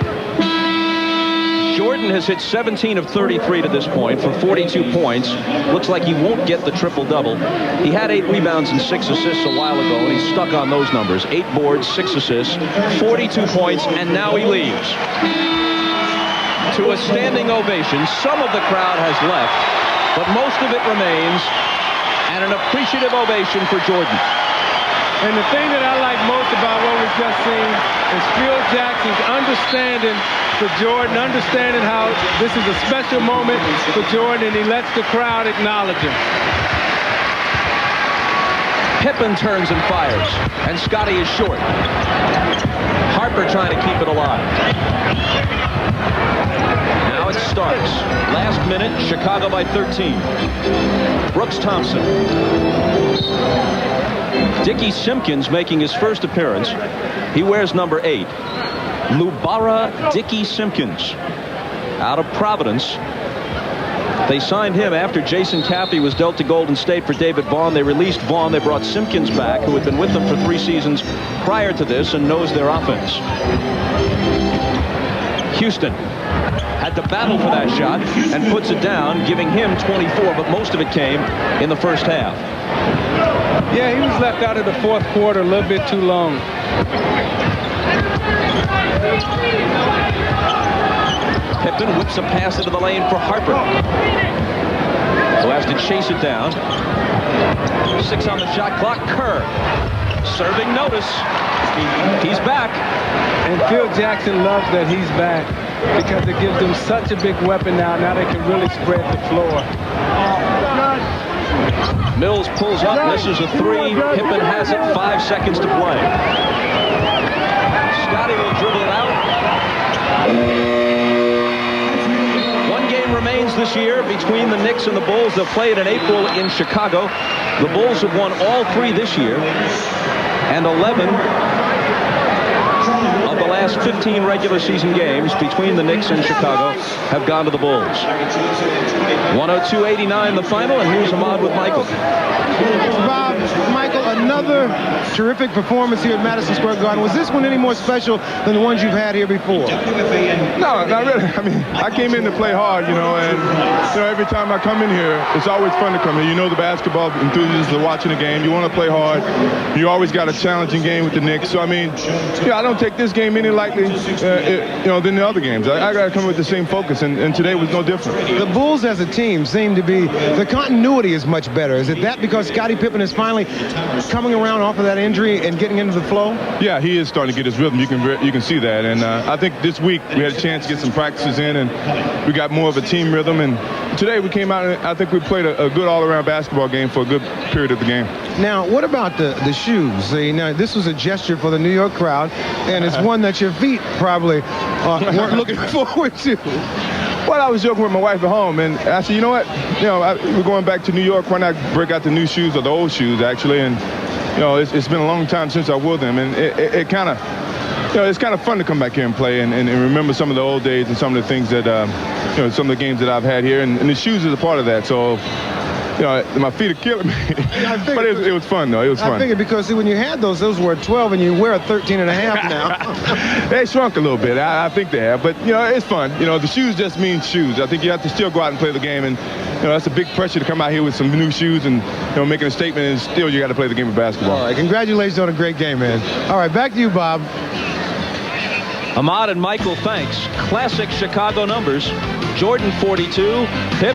Jordan has hit 17 of 33 to this point for 42 points. Looks like he won't get the triple-double. He had 8 rebounds and 6 assists a while ago, and he's stuck on those numbers. 8 boards, 6 assists, 42 points, and now he leaves. To a standing ovation. Some of the crowd has left, but most of it remains, and an appreciative ovation for Jordan. And the thing that I like most about what we've just seen is Phil Jackson's understanding for Jordan, understanding how this is a special moment for Jordan, and he lets the crowd acknowledge him. Pippen turns and fires, and Scottie is short. Harper trying to keep it alive. Now it starts. Last minute, Chicago by 13. Brooks Thompson. Dickie Simpkins making his first appearance. He wears number 8. Lubara Dickie Simpkins out of Providence. They signed him after Jason Caffey was dealt to Golden State for David Vaughn. They released Vaughn. They brought Simpkins back, who had been with them for 3 seasons prior to this and knows their offense. Houston had to battle for that shot and puts it down, giving him 24, but most of it came in the first half. Yeah, he was left out of the fourth quarter a little bit too long. Pippen whips a pass into the lane for Harper, who has to chase it down. 6 on the shot clock. Kerr serving notice. He's back. And Phil Jackson loves that he's back because it gives them such a big weapon now. Now they can really spread the floor. Mills pulls up, misses a 3. Pippen has it, 5 seconds to play. Scottie will dribble it out. 1 game remains this year between the Knicks and the Bulls. They'll play it in April in Chicago. The Bulls have won all 3 this year, and 11 of the last 15 regular season games between the Knicks and Chicago have gone to the Bulls. 102-89 the final, and here's Ahmad with Michael. Bob, Michael, another terrific performance here at Madison Square Garden. Was this one any more special than the ones you've had here before? No, not really. I mean, I came in to play hard, and every time I come in here, it's always fun to come in. The basketball enthusiasts are watching the game. You want to play hard. You always got a challenging game with the Knicks. So, I mean, I don't take this game any lightly, than the other games. I got to come with the same focus, and today was no different. The Bulls as a team seem to be, the continuity is much better. Is it that because Scottie Pippen has finally coming around off of that injury and getting into the flow? Yeah, he is starting to get his rhythm. You can see that. And I think this week we had a chance to get some practices in, and we got more of a team rhythm. And today we came out and I think we played a good all-around basketball game for a good period of the game. Now, what about the shoes? Now, this was a gesture for the New York crowd, and it's one that your feet probably weren't looking forward to. Well, I was joking with my wife at home, and I said, you know what? We're going back to New York. Why not break out the new shoes, or the old shoes, actually? And, it's been a long time since I wore them, and it kind of, it's kind of fun to come back here and play and remember some of the old days and some of the things that, some of the games that I've had here, and the shoes is a part of that. So, my feet are killing me. But it was fun, though. It was fun. I figured because, see, when you had those were 12, and you wear a 13 and a half now. They shrunk a little bit. I think they have. But, it's fun. The shoes just mean shoes. I think you have to still go out and play the game. And, that's a big pressure to come out here with some new shoes and, making a statement. And still, you got to play the game of basketball. All right. Congratulations on a great game, man. All right. Back to you, Bob. Ahmad and Michael, thanks. Classic Chicago numbers. Jordan 42. Pippen